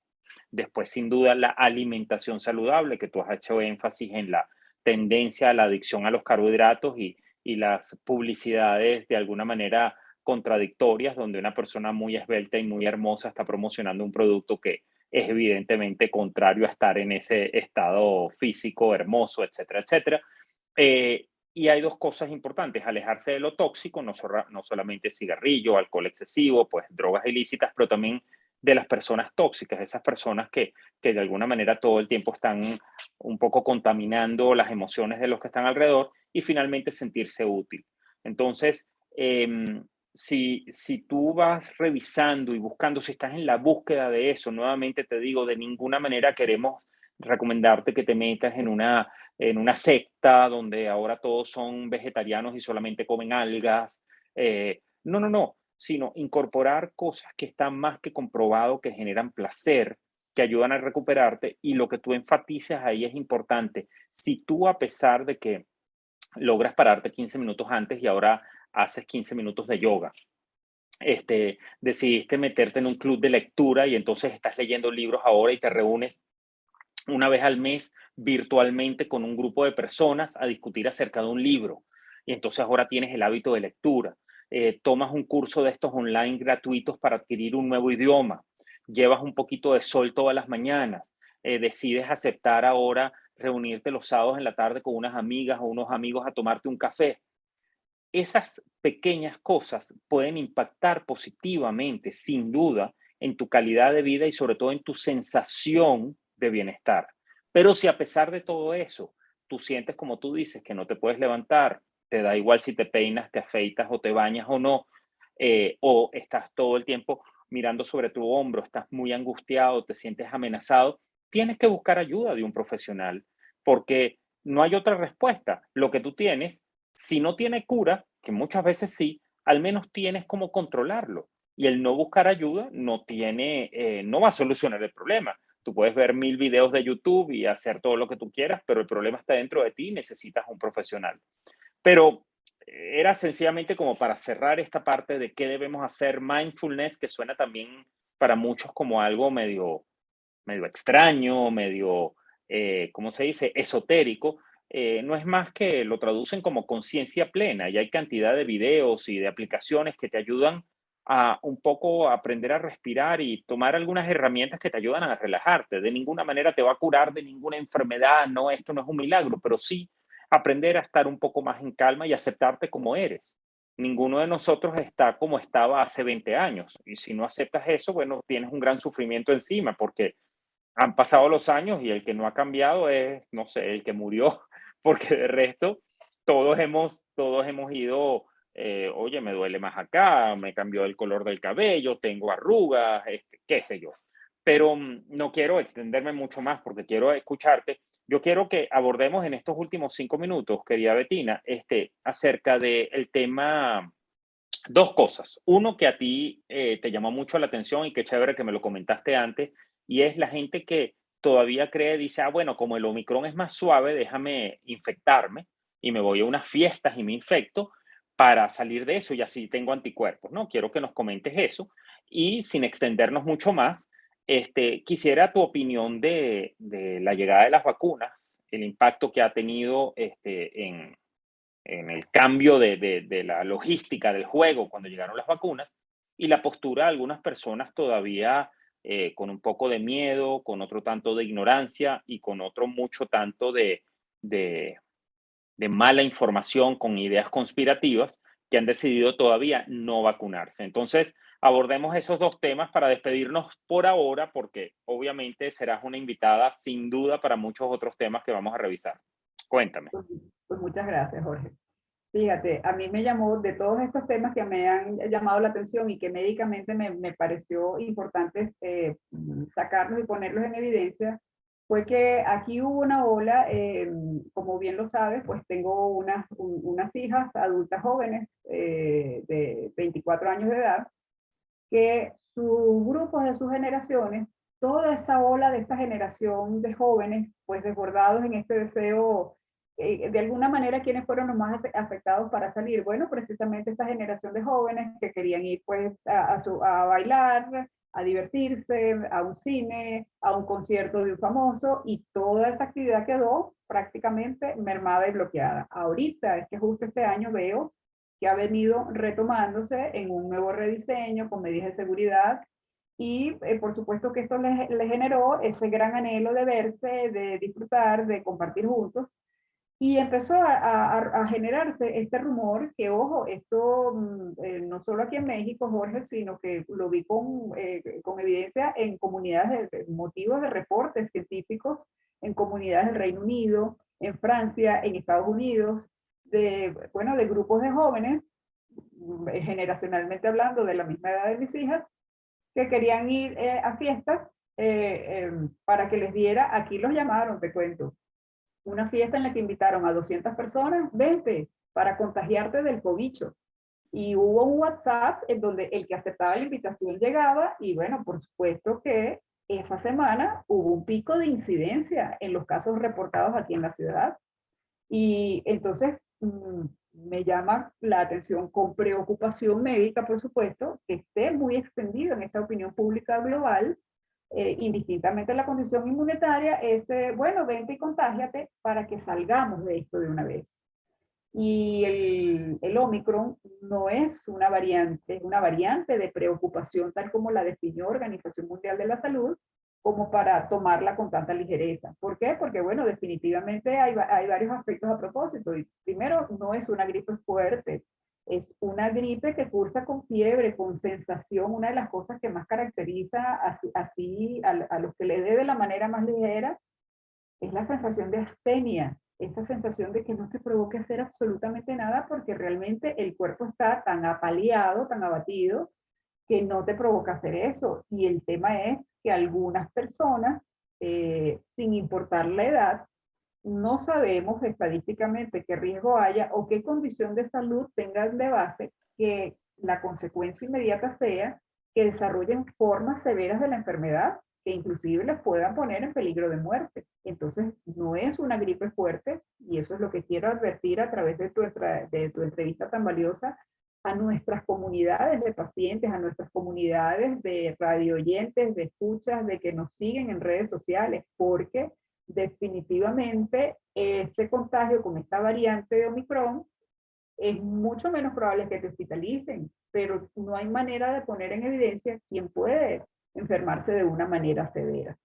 [SPEAKER 1] Después, sin duda, la alimentación saludable, que tú has hecho énfasis en la tendencia a la adicción a los carbohidratos y las publicidades de alguna manera contradictorias, donde una persona muy esbelta y muy hermosa está promocionando un producto que es evidentemente contrario a estar en ese estado físico hermoso, etcétera, etcétera. Y hay dos cosas importantes, alejarse de lo tóxico, no solamente cigarrillo, alcohol excesivo, pues drogas ilícitas, pero también de las personas tóxicas, esas personas que de alguna manera todo el tiempo están un poco contaminando las emociones de los que están alrededor y finalmente sentirse útil. Entonces, si tú vas revisando y buscando, si estás en la búsqueda de eso, nuevamente te digo, de ninguna manera queremos recomendarte que te metas en una secta donde ahora todos son vegetarianos y solamente comen algas. No, no, no, sino incorporar cosas que están más que comprobado, que generan placer, que ayudan a recuperarte y lo que tú enfatizas ahí es importante. Si tú a pesar de que logras pararte 15 minutos antes y ahora haces 15 minutos de yoga, decidiste meterte en un club de lectura y entonces estás leyendo libros ahora y te reúnes una vez al mes virtualmente con un grupo de personas a discutir acerca de un libro. Y entonces ahora tienes el hábito de lectura. Tomas un curso de estos online gratuitos para adquirir un nuevo idioma. Llevas un poquito de sol todas las mañanas. Decides aceptar ahora reunirte los sábados en la tarde con unas amigas o unos amigos a tomarte un café. Esas pequeñas cosas pueden impactar positivamente, sin duda, en tu calidad de vida y sobre todo en tu sensación de bienestar. Pero si a pesar de todo eso, tú sientes, como tú dices, que no te puedes levantar, te da igual si te peinas, te afeitas o te bañas o no, o estás todo el tiempo mirando sobre tu hombro, estás muy angustiado, te sientes amenazado, tienes que buscar ayuda de un profesional, porque no hay otra respuesta. Lo que tú tienes, si no tiene cura, que muchas veces sí, al menos tienes cómo controlarlo. Y el no buscar ayuda no va a solucionar el problema. Tú puedes ver 1000 videos de YouTube y hacer todo lo que tú quieras, pero el problema está dentro de ti y necesitas un profesional. Pero era sencillamente como para cerrar esta parte de qué debemos hacer. Mindfulness, que suena también para muchos como algo medio extraño, medio, ¿cómo se dice?, esotérico, no es más que lo traducen como conciencia plena y hay cantidad de videos y de aplicaciones que te ayudan a un poco aprender a respirar y tomar algunas herramientas que te ayudan a relajarte. De ninguna manera te va a curar de ninguna enfermedad, no, esto no es un milagro, pero sí aprender a estar un poco más en calma y aceptarte como eres. ninguno de nosotros está como estaba hace 20 años. Y si no aceptas eso, bueno, tienes un gran sufrimiento encima, porque han pasado los años y el que no ha cambiado es, no sé, el que murió, porque de resto todos hemos ido, oye, me duele más acá, me cambió el color del cabello, tengo arrugas, qué sé yo. Pero no quiero extenderme mucho más porque quiero escucharte. Yo quiero que abordemos en estos últimos 5 minutos, querida Betina, acerca del tema, dos cosas. Uno que a ti te llamó mucho la atención y qué chévere que me lo comentaste antes, y es la gente que todavía cree, dice, ah, bueno, como el Omicron es más suave, déjame infectarme y me voy a unas fiestas y me infecto para salir de eso y así tengo anticuerpos, ¿no? Quiero que nos comentes eso y sin extendernos mucho más, quisiera tu opinión de la llegada de las vacunas, el impacto que ha tenido en el cambio de la logística del juego cuando llegaron las vacunas y la postura de algunas personas todavía con un poco de miedo, con otro tanto de ignorancia y con otro mucho tanto de, de mala información con ideas conspirativas que han decidido todavía no vacunarse. Entonces, abordemos esos dos temas para despedirnos por ahora, porque obviamente serás una invitada sin duda para muchos otros temas que vamos a revisar. Cuéntame.
[SPEAKER 2] Pues muchas gracias, Jorge. Fíjate, a mí me llamó, de todos estos temas que me han llamado la atención y que médicamente me pareció importante sacarlos y ponerlos en evidencia, fue que aquí hubo una ola, como bien lo sabes, pues tengo unas hijas adultas jóvenes de 24 años de edad, que sus grupos de sus generaciones, toda esa ola de esta generación de jóvenes, pues desbordados en este deseo, de alguna manera, ¿quiénes fueron los más afectados para salir? Bueno, precisamente esta generación de jóvenes que querían ir pues a bailar, a divertirse, a un cine, a un concierto de un famoso, y toda esa actividad quedó prácticamente mermada y bloqueada. Ahorita es que justo este año veo que ha venido retomándose en un nuevo rediseño con medidas de seguridad y por supuesto que esto le generó ese gran anhelo de verse, de disfrutar, de compartir juntos. Y empezó a generarse este rumor que, ojo, esto no solo aquí en México, Jorge, sino que lo vi con evidencia en comunidades, motivos de reportes científicos, en comunidades del Reino Unido, en Francia, en Estados Unidos, bueno, de grupos de jóvenes, generacionalmente hablando, de la misma edad de mis hijas, que querían ir a fiestas para que les diera, aquí los llamaron, te cuento, una fiesta en la que invitaron a 200 personas, vente, para contagiarte del cobicho. Y hubo un WhatsApp en donde el que aceptaba la invitación llegaba y bueno, por supuesto que esa semana hubo un pico de incidencia en los casos reportados aquí en la ciudad. Y entonces me llama la atención con preocupación médica, por supuesto, que esté muy extendido en esta opinión pública global, indistintamente la condición inmunitaria, es, bueno, vente y contágiate para que salgamos de esto de una vez. Y el Omicron no es una variante de preocupación tal como la definió Organización Mundial de la Salud, como para tomarla con tanta ligereza. ¿Por qué? Porque, bueno, definitivamente hay varios aspectos a propósito. Y primero, no es una gripe fuerte, es una gripe que cursa con fiebre, con sensación. Una de las cosas que más caracteriza así a los que le dé de la manera más ligera es la sensación de astenia, esa sensación de que no te provoque hacer absolutamente nada porque realmente el cuerpo está tan apaleado, tan abatido, que no te provoca hacer eso. Y el tema es que algunas personas, sin importar la edad, no sabemos estadísticamente qué riesgo haya o qué condición de salud tengan de base, que la consecuencia inmediata sea que desarrollen formas severas de la enfermedad que inclusive les puedan poner en peligro de muerte. Entonces, no es una gripe fuerte, y eso es lo que quiero advertir a través de tu entrevista tan valiosa a nuestras comunidades de pacientes, a nuestras comunidades de radio oyentes, de escuchas, de que nos siguen en redes sociales, porque definitivamente este contagio con esta variante de Omicron es mucho menos probable que te hospitalicen, pero no hay manera de poner en evidencia quién puede enfermarse de una manera severa.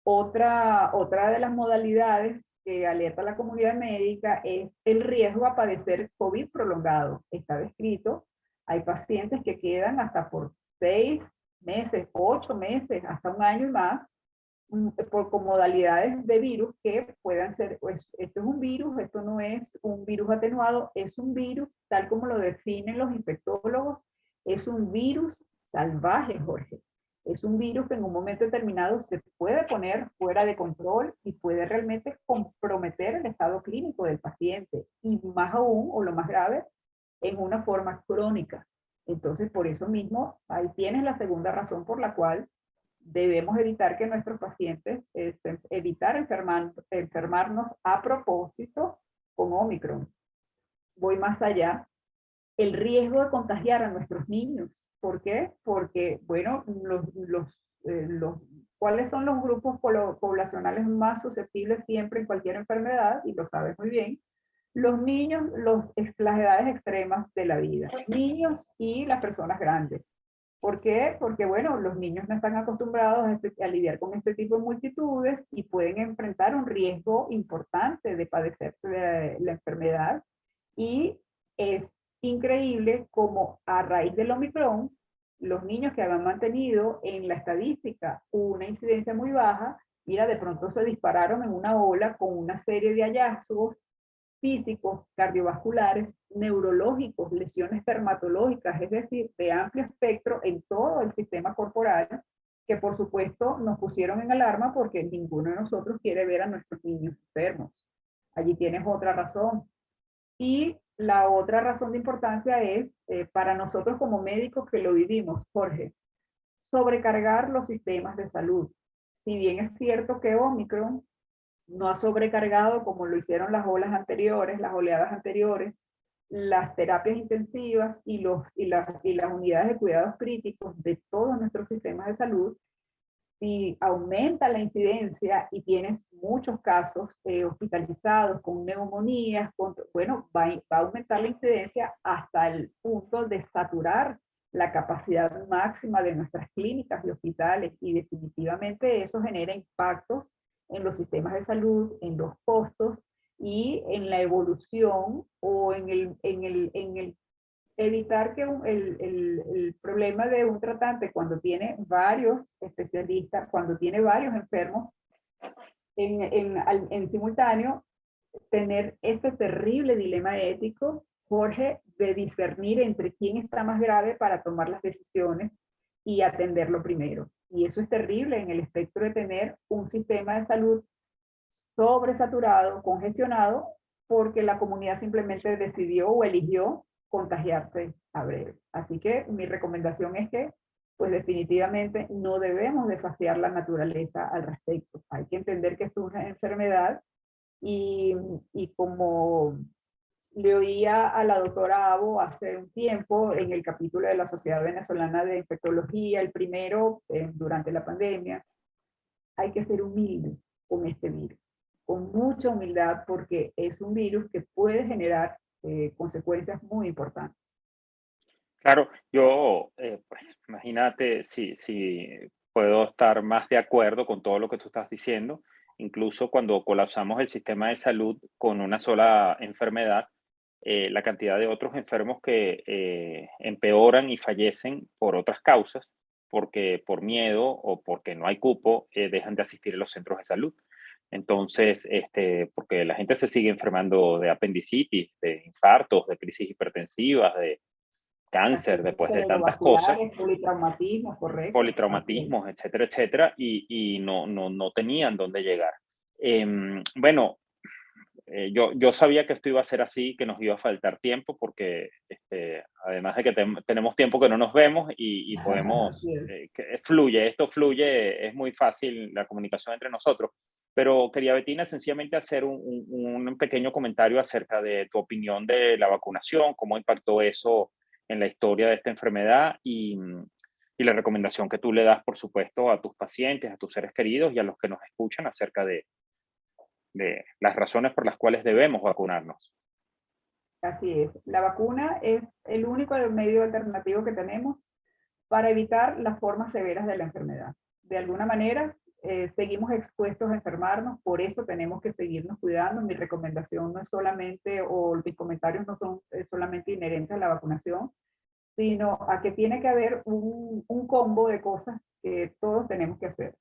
[SPEAKER 2] Otra de las modalidades que alerta a la comunidad médica es el riesgo a padecer COVID prolongado. Está descrito, hay pacientes que quedan hasta por 6 meses, 8 meses, hasta un año y más, con modalidades de virus que puedan ser, pues, esto es un virus, esto no es un virus atenuado, es un virus, tal como lo definen los infectólogos, es un virus salvaje, Jorge. Es un virus que en un momento determinado se puede poner fuera de control y puede realmente comprometer el estado clínico del paciente, y más aún, o lo más grave, en una forma crónica. Entonces, por eso mismo, ahí tienes la segunda razón por la cual debemos evitar que nuestros pacientes, evitar enfermarnos a propósito con Omicron. Voy más allá, el riesgo de contagiar a nuestros niños. ¿Por qué? Porque, bueno, ¿cuáles son los grupos poblacionales más susceptibles siempre en cualquier enfermedad? Y lo sabes muy bien. Los niños, las edades extremas de la vida, niños y las personas grandes. ¿Por qué? Porque, bueno, los niños no están acostumbrados a lidiar con este tipo de multitudes y pueden enfrentar un riesgo importante de padecer la enfermedad. Y es increíble como a raíz del Omicron, los niños que habían mantenido en la estadística una incidencia muy baja, mira, de pronto se dispararon en una ola con una serie de hallazgos físicos, cardiovasculares, neurológicos, lesiones dermatológicas, es decir, de amplio espectro en todo el sistema corporal, que por supuesto nos pusieron en alarma porque ninguno de nosotros quiere ver a nuestros niños enfermos. Allí tienes otra razón. Y la otra razón de importancia es, para nosotros como médicos que lo vivimos, Jorge, sobrecargar los sistemas de salud. Si bien es cierto que Omicron no ha sobrecargado como lo hicieron las olas anteriores, las oleadas anteriores, las terapias intensivas y las unidades de cuidados críticos de todos nuestros sistemas de salud, si aumenta la incidencia y tienes muchos casos hospitalizados con neumonías, bueno, va a aumentar la incidencia hasta el punto de saturar la capacidad máxima de nuestras clínicas y hospitales, y definitivamente eso genera impactos en los sistemas de salud, en los costos y en la evolución o en el evitar que el problema de un tratante cuando tiene varios especialistas, cuando tiene varios enfermos en simultáneo, tener ese terrible dilema ético, Jorge, de discernir entre quién está más grave para tomar las decisiones y atenderlo primero. Y eso es terrible en el espectro de tener un sistema de salud sobresaturado, congestionado, porque la comunidad simplemente decidió o eligió contagiarse a breve. Así que mi recomendación es que, pues definitivamente no debemos desafiar la naturaleza al respecto. Hay que entender que esto es una enfermedad y como le oía a la doctora Abo hace un tiempo en el capítulo de la Sociedad Venezolana de Infectología, el primero durante la pandemia, hay que ser humilde con este virus, con mucha humildad, porque es un virus que puede generar consecuencias muy importantes.
[SPEAKER 1] Claro, yo, pues imagínate si puedo estar más de acuerdo con todo lo que tú estás diciendo. Incluso cuando colapsamos el sistema de salud con una sola enfermedad, la cantidad de otros enfermos que empeoran y fallecen por otras causas, porque por miedo o porque no hay cupo, dejan de asistir a los centros de salud. Entonces, porque la gente se sigue enfermando de apendicitis, de infartos, de crisis hipertensivas, de cáncer
[SPEAKER 2] Accidentes
[SPEAKER 1] después de tantas cosas,
[SPEAKER 2] cerebrovasculares, politraumatismos, correcto.
[SPEAKER 1] politraumatismos, etcétera, etcétera, y no tenían dónde llegar. Bueno, yo sabía que esto iba a ser así, que nos iba a faltar tiempo, porque además de que tenemos tiempo que no nos vemos y podemos, que fluye, esto fluye, es muy fácil la comunicación entre nosotros. Pero quería, Betina, sencillamente hacer un pequeño comentario acerca de tu opinión de la vacunación, cómo impactó eso en la historia de esta enfermedad y la recomendación que tú le das, por supuesto, a tus pacientes, a tus seres queridos y a los que nos escuchan acerca de las razones por las cuales debemos vacunarnos.
[SPEAKER 2] Así es. La vacuna es el único medio alternativo que tenemos para evitar las formas severas de la enfermedad. De alguna manera, seguimos expuestos a enfermarnos, por eso tenemos que seguirnos cuidando. Mi recomendación no es solamente, o mis comentarios no son solamente inherentes a la vacunación, sino a que tiene que haber un combo de cosas que todos tenemos que hacer.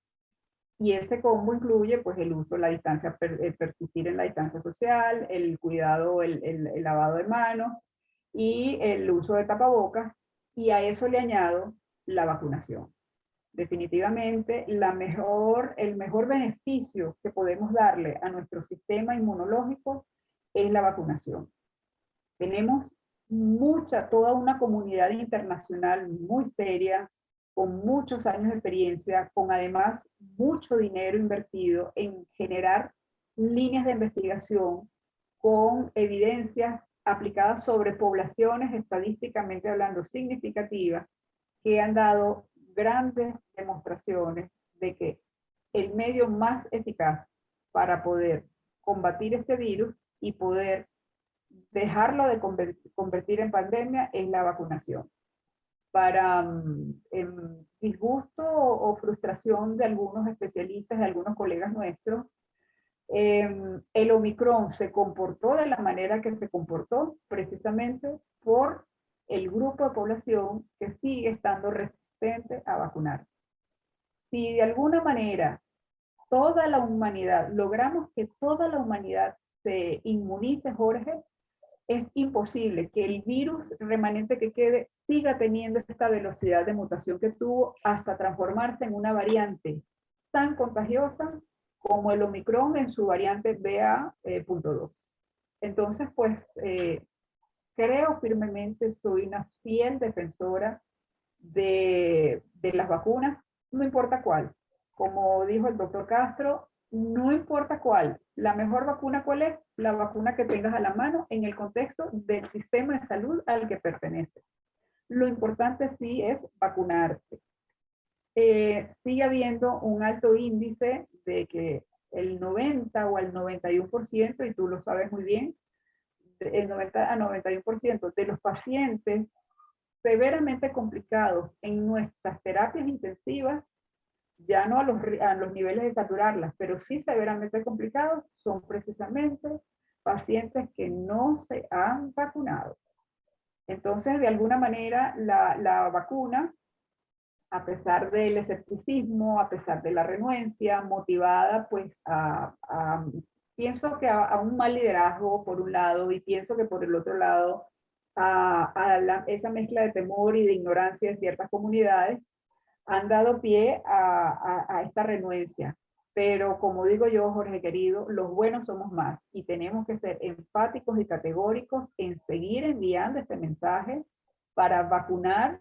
[SPEAKER 2] Y ese combo incluye pues el uso, la distancia, persistir en la distancia social, el cuidado, el lavado de manos y el uso de tapabocas, y a eso le añado la vacunación. Definitivamente el mejor beneficio que podemos darle a nuestro sistema inmunológico es la vacunación. Tenemos toda una comunidad internacional muy seria, con muchos años de experiencia, con además mucho dinero invertido en generar líneas de investigación con evidencias aplicadas sobre poblaciones estadísticamente hablando significativas, que han dado grandes demostraciones de que el medio más eficaz para poder combatir este virus y poder dejarlo de convertir en pandemia es la vacunación. Para disgusto o frustración de algunos especialistas, de algunos colegas nuestros, el Omicron se comportó de la manera que se comportó precisamente por el grupo de población que sigue estando resistente a vacunar. Si de alguna manera toda la humanidad, logramos que toda la humanidad se inmunice, Jorge, es imposible que el virus remanente que quede siga teniendo esta velocidad de mutación que tuvo hasta transformarse en una variante tan contagiosa como el Omicron en su variante BA.2. Entonces, pues, creo firmemente, soy una fiel defensora de las vacunas, no importa cuál. Como dijo el doctor Castro, no importa cuál. La mejor vacuna, ¿cuál es? La vacuna que tengas a la mano en el contexto del sistema de salud al que pertenece. Lo importante sí es vacunarte. Sigue habiendo un alto índice de que el 90 o el 91%, y tú lo sabes muy bien, el 90 a 91% de los pacientes severamente complicados en nuestras terapias intensivas, ya no a los niveles de saturarlas, pero sí severamente complicados, son precisamente pacientes que no se han vacunado. Entonces, de alguna manera, la vacuna, a pesar del escepticismo, a pesar de la renuencia, motivada pues pienso que a un mal liderazgo por un lado, y pienso que por el otro lado esa mezcla de temor y de ignorancia de ciertas comunidades, han dado pie a esta renuencia. Pero como digo yo, Jorge querido, los buenos somos más y tenemos que ser enfáticos y categóricos en seguir enviando este mensaje para vacunar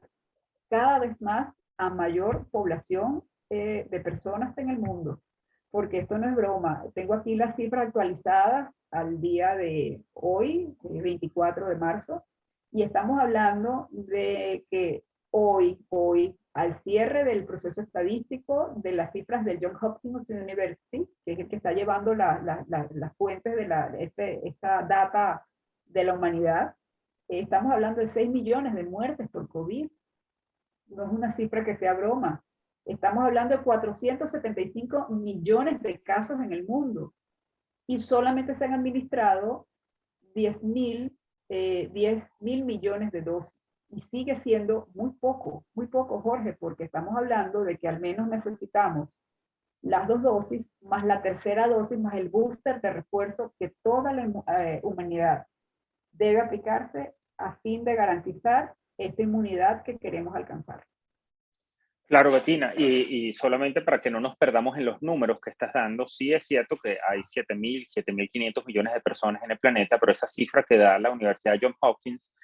[SPEAKER 2] cada vez más a mayor población de personas en el mundo. Porque esto no es broma. Tengo aquí las cifras actualizadas al día de hoy, 24 de marzo, y estamos hablando de que hoy, al cierre del proceso estadístico de las cifras del Johns Hopkins University, que es el que está llevando las fuentes de esta data de la humanidad, estamos hablando de 6 millones de muertes por COVID. No es una cifra que sea broma. Estamos hablando de 475 millones de casos en el mundo y solamente se han administrado 10 mil millones de dosis. Y sigue siendo muy poco, Jorge, porque estamos hablando de que al menos necesitamos las 2 dosis, más la tercera dosis, más el booster de refuerzo que toda la humanidad debe aplicarse a fin de garantizar esta inmunidad que queremos alcanzar.
[SPEAKER 1] Claro, Bettina, y solamente para que no nos perdamos en los números que estás dando, sí es cierto que hay 7.000, 7.500 millones de personas en el planeta, pero esa cifra que da la Universidad Johns Hopkins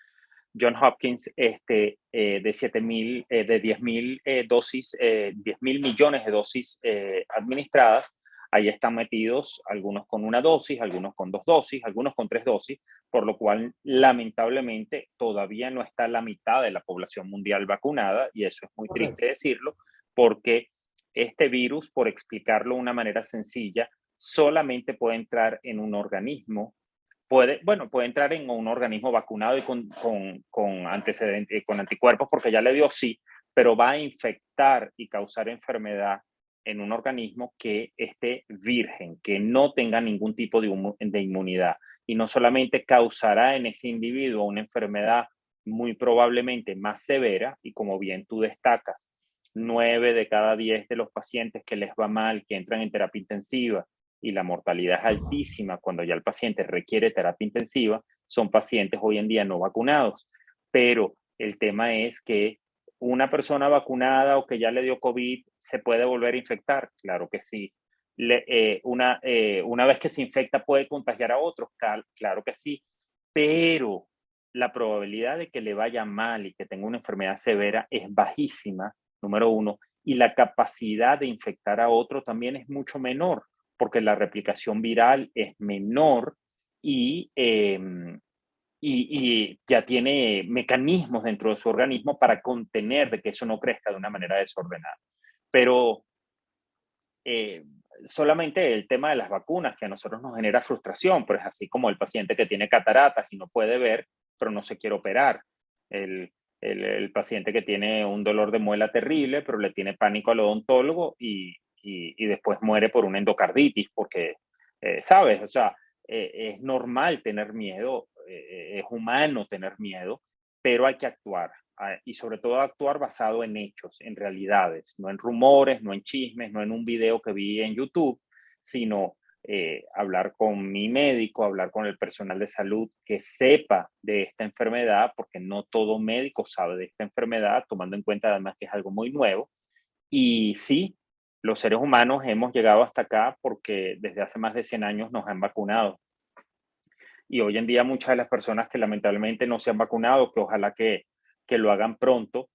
[SPEAKER 1] de 7.000, de 10.000 dosis, 10.000 millones de dosis administradas, ahí están metidos algunos con una dosis, algunos con 2 dosis, algunos con 3 dosis, por lo cual lamentablemente todavía no está la mitad de la población mundial vacunada, y eso es muy triste decirlo, porque este virus, por explicarlo de una manera sencilla, solamente puede entrar en un organismo. Puede entrar en un organismo vacunado y con antecedentes, con anticuerpos, porque ya le dio sí, pero va a infectar y causar enfermedad en un organismo que esté virgen, que no tenga ningún tipo de inmunidad. Y no solamente causará en ese individuo una enfermedad muy probablemente más severa, y como bien tú destacas, 9 de cada 10 de los pacientes que les va mal, que entran en terapia intensiva, y la mortalidad es altísima cuando ya el paciente requiere terapia intensiva, son pacientes hoy en día no vacunados. Pero el tema es que una persona vacunada o que ya le dio COVID se puede volver a infectar, claro que sí. Una vez que se infecta puede contagiar a otros, claro que sí, pero la probabilidad de que le vaya mal y que tenga una enfermedad severa es bajísima, número uno, y la capacidad de infectar a otro también es mucho menor, porque la replicación viral es menor y, y ya tiene mecanismos dentro de su organismo para contener de que eso no crezca de una manera desordenada. Pero eh, solamente el tema de las vacunas que a nosotros nos genera frustración, pues así como el paciente que tiene cataratas y no puede ver, pero no se quiere operar. El, el paciente que tiene un dolor de muela terrible, pero le tiene pánico al odontólogo y después muere por una endocarditis, porque, ¿sabes? O sea, es normal tener miedo, es humano tener miedo, pero hay que actuar. Y sobre todo actuar basado en hechos, en realidades, no en rumores, no en chismes, no en un video que vi en YouTube, sino hablar con mi médico, hablar con el personal de salud que sepa de esta enfermedad, porque no todo médico sabe de esta enfermedad, tomando en cuenta además que es algo muy nuevo. Y sí, los seres humanos hemos llegado hasta acá porque desde hace más de 100 años nos han vacunado. Y hoy en día muchas de las personas que lamentablemente no se han vacunado, que ojalá que lo hagan pronto,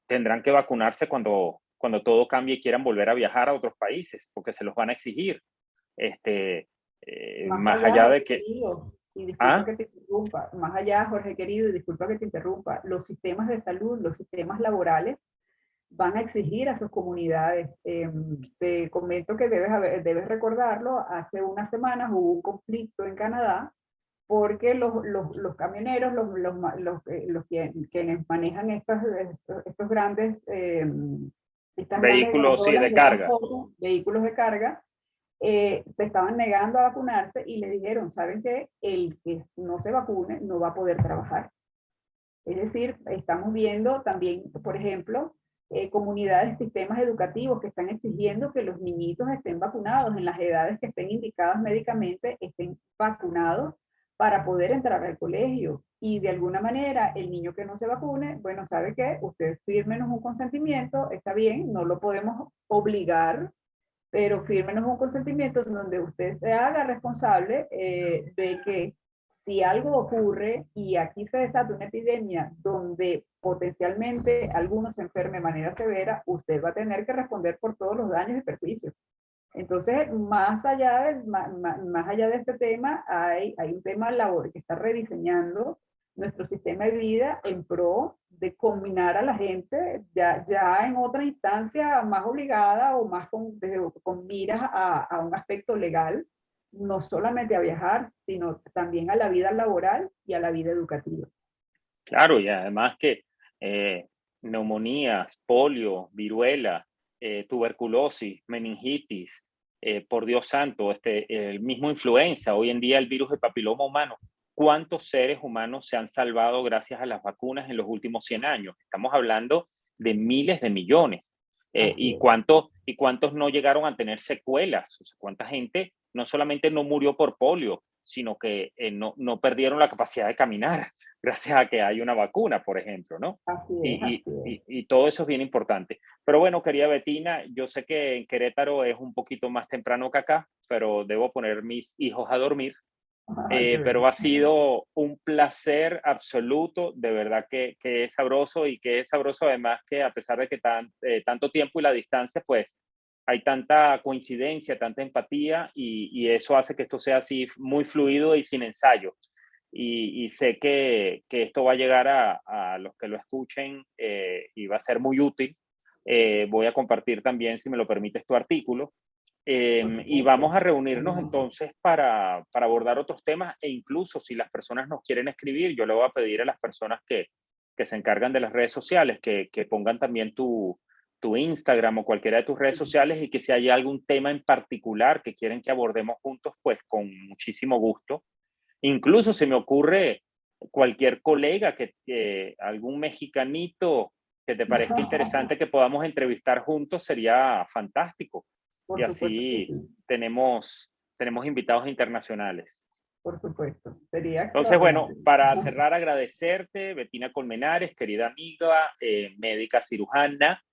[SPEAKER 1] tendrán que vacunarse cuando todo cambie y quieran volver a viajar a otros países, porque se los van a exigir. Este,
[SPEAKER 2] Más
[SPEAKER 1] más
[SPEAKER 2] allá,
[SPEAKER 1] allá de
[SPEAKER 2] Jorge
[SPEAKER 1] que...
[SPEAKER 2] querido, y disculpa
[SPEAKER 1] Ah,
[SPEAKER 2] que te interrumpa, más allá, Jorge querido, y disculpa que te interrumpa, los sistemas de salud, los sistemas laborales van a exigir a sus comunidades. Te comento que debes recordarlo, hace unas semanas hubo un conflicto en Canadá porque los camioneros, quienes manejan estos grandes, estas grandes
[SPEAKER 1] vehículos, sí,
[SPEAKER 2] granadoras
[SPEAKER 1] de
[SPEAKER 2] de
[SPEAKER 1] carga.
[SPEAKER 2] transporte, vehículos de carga, se estaban negando a vacunarse y le dijeron, ¿saben qué? El que no se vacune no va a poder trabajar. Es decir, estamos viendo también, por ejemplo, comunidades, sistemas educativos que están exigiendo que los niñitos estén vacunados en las edades que estén indicadas médicamente, estén vacunados para poder entrar al colegio. Y de alguna manera, el niño que no se vacune, bueno, ¿sabe qué? Ustedes fírmenos un consentimiento, está bien, no lo podemos obligar, pero fírmenos un consentimiento donde usted se haga responsable de que si algo ocurre y aquí se desata una epidemia donde potencialmente algunos se enfermen de manera severa, usted va a tener que responder por todos los daños y perjuicios. Entonces, más allá de este tema, hay un tema laboral que está rediseñando nuestro sistema de vida en pro de combinar a la gente ya en otra instancia más obligada o más con miras a un aspecto legal, no solamente a viajar, sino también a la vida laboral y a la vida educativa.
[SPEAKER 1] Claro, y además que eh, neumonías, polio, viruela, tuberculosis, meningitis, por Dios santo, el mismo influenza, hoy en día el virus del papiloma humano. ¿Cuántos seres humanos se han salvado gracias a las vacunas en los últimos 100 años? Estamos hablando de miles de millones.
[SPEAKER 2] Así
[SPEAKER 1] ¿Y
[SPEAKER 2] es.
[SPEAKER 1] cuántos no llegaron a tener secuelas? O sea, ¿cuánta gente no solamente no murió por polio, sino que no perdieron la capacidad de caminar? Gracias a que hay una vacuna, por ejemplo, ¿no?
[SPEAKER 2] Así es,
[SPEAKER 1] Y,
[SPEAKER 2] así es.
[SPEAKER 1] y todo eso es bien importante. Pero bueno, querida Betina, yo sé que en Querétaro es un poquito más temprano que acá, pero debo poner mis hijos a dormir.
[SPEAKER 2] Ay, qué
[SPEAKER 1] Pero
[SPEAKER 2] bello.
[SPEAKER 1] ha sido un placer absoluto, de verdad que es sabroso y que es sabroso además que a pesar de que tanto tiempo y la distancia, pues hay tanta coincidencia, tanta empatía y eso hace que esto sea así muy fluido y sin ensayo. Y sé que esto va a llegar a los que lo escuchen y va a ser muy útil. Voy a compartir también, si me lo permites, tu artículo.
[SPEAKER 2] Por
[SPEAKER 1] Y vamos
[SPEAKER 2] supuesto.
[SPEAKER 1] a reunirnos entonces para abordar otros temas e incluso si las personas nos quieren escribir, yo le voy a pedir a las personas que se encargan de las redes sociales que pongan también tu Instagram o cualquiera de tus redes sociales y que si hay algún tema en particular que quieren que abordemos juntos, pues con muchísimo gusto. Incluso se me ocurre cualquier colega, algún mexicanito que te parezca interesante que podamos entrevistar juntos, sería fantástico. Y
[SPEAKER 2] Por supuesto que
[SPEAKER 1] así
[SPEAKER 2] sí,
[SPEAKER 1] tenemos invitados internacionales.
[SPEAKER 2] por supuesto. Sería
[SPEAKER 1] Entonces, bueno,
[SPEAKER 2] extraordinario.
[SPEAKER 1] para cerrar, agradecerte, Betina Colmenares, querida amiga, médica cirujana,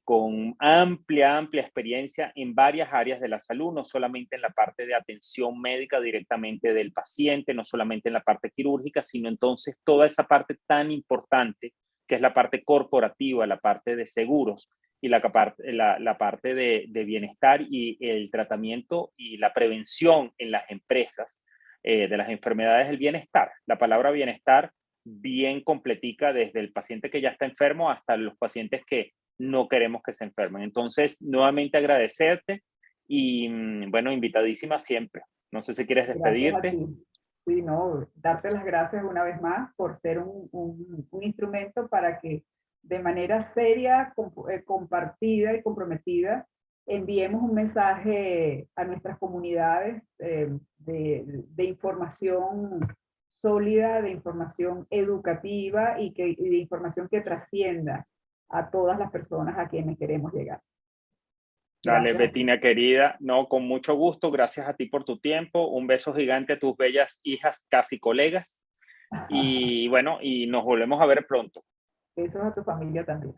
[SPEAKER 1] con amplia experiencia en varias áreas de la salud, no solamente en la parte de atención médica directamente del paciente, no solamente en la parte quirúrgica, sino entonces toda esa parte tan importante que es la parte corporativa, la parte de seguros y la parte de bienestar y el tratamiento y la prevención en las empresas de las enfermedades del bienestar. La palabra bienestar bien completica desde el paciente que ya está enfermo hasta los pacientes que no queremos que se enfermen. Entonces, nuevamente agradecerte y bueno, invitadísima siempre. No sé si quieres
[SPEAKER 2] Gracias a
[SPEAKER 1] despedirte.
[SPEAKER 2] ti. Sí, no, darte las gracias una vez más por ser un instrumento para que de manera seria, compartida y comprometida, enviemos un mensaje a nuestras comunidades de información sólida, de información educativa y de información que trascienda a todas las personas a quienes queremos llegar.
[SPEAKER 1] Dale,
[SPEAKER 2] Gracias a ti.
[SPEAKER 1] Betina querida. No, con mucho gusto. Gracias a ti por tu tiempo. Un beso gigante a tus bellas hijas, casi colegas. Y bueno, y nos volvemos a ver pronto.
[SPEAKER 2] Besos a tu familia también.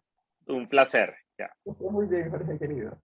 [SPEAKER 1] Un placer. Ya.
[SPEAKER 2] Que estés muy bien, Jorge querido.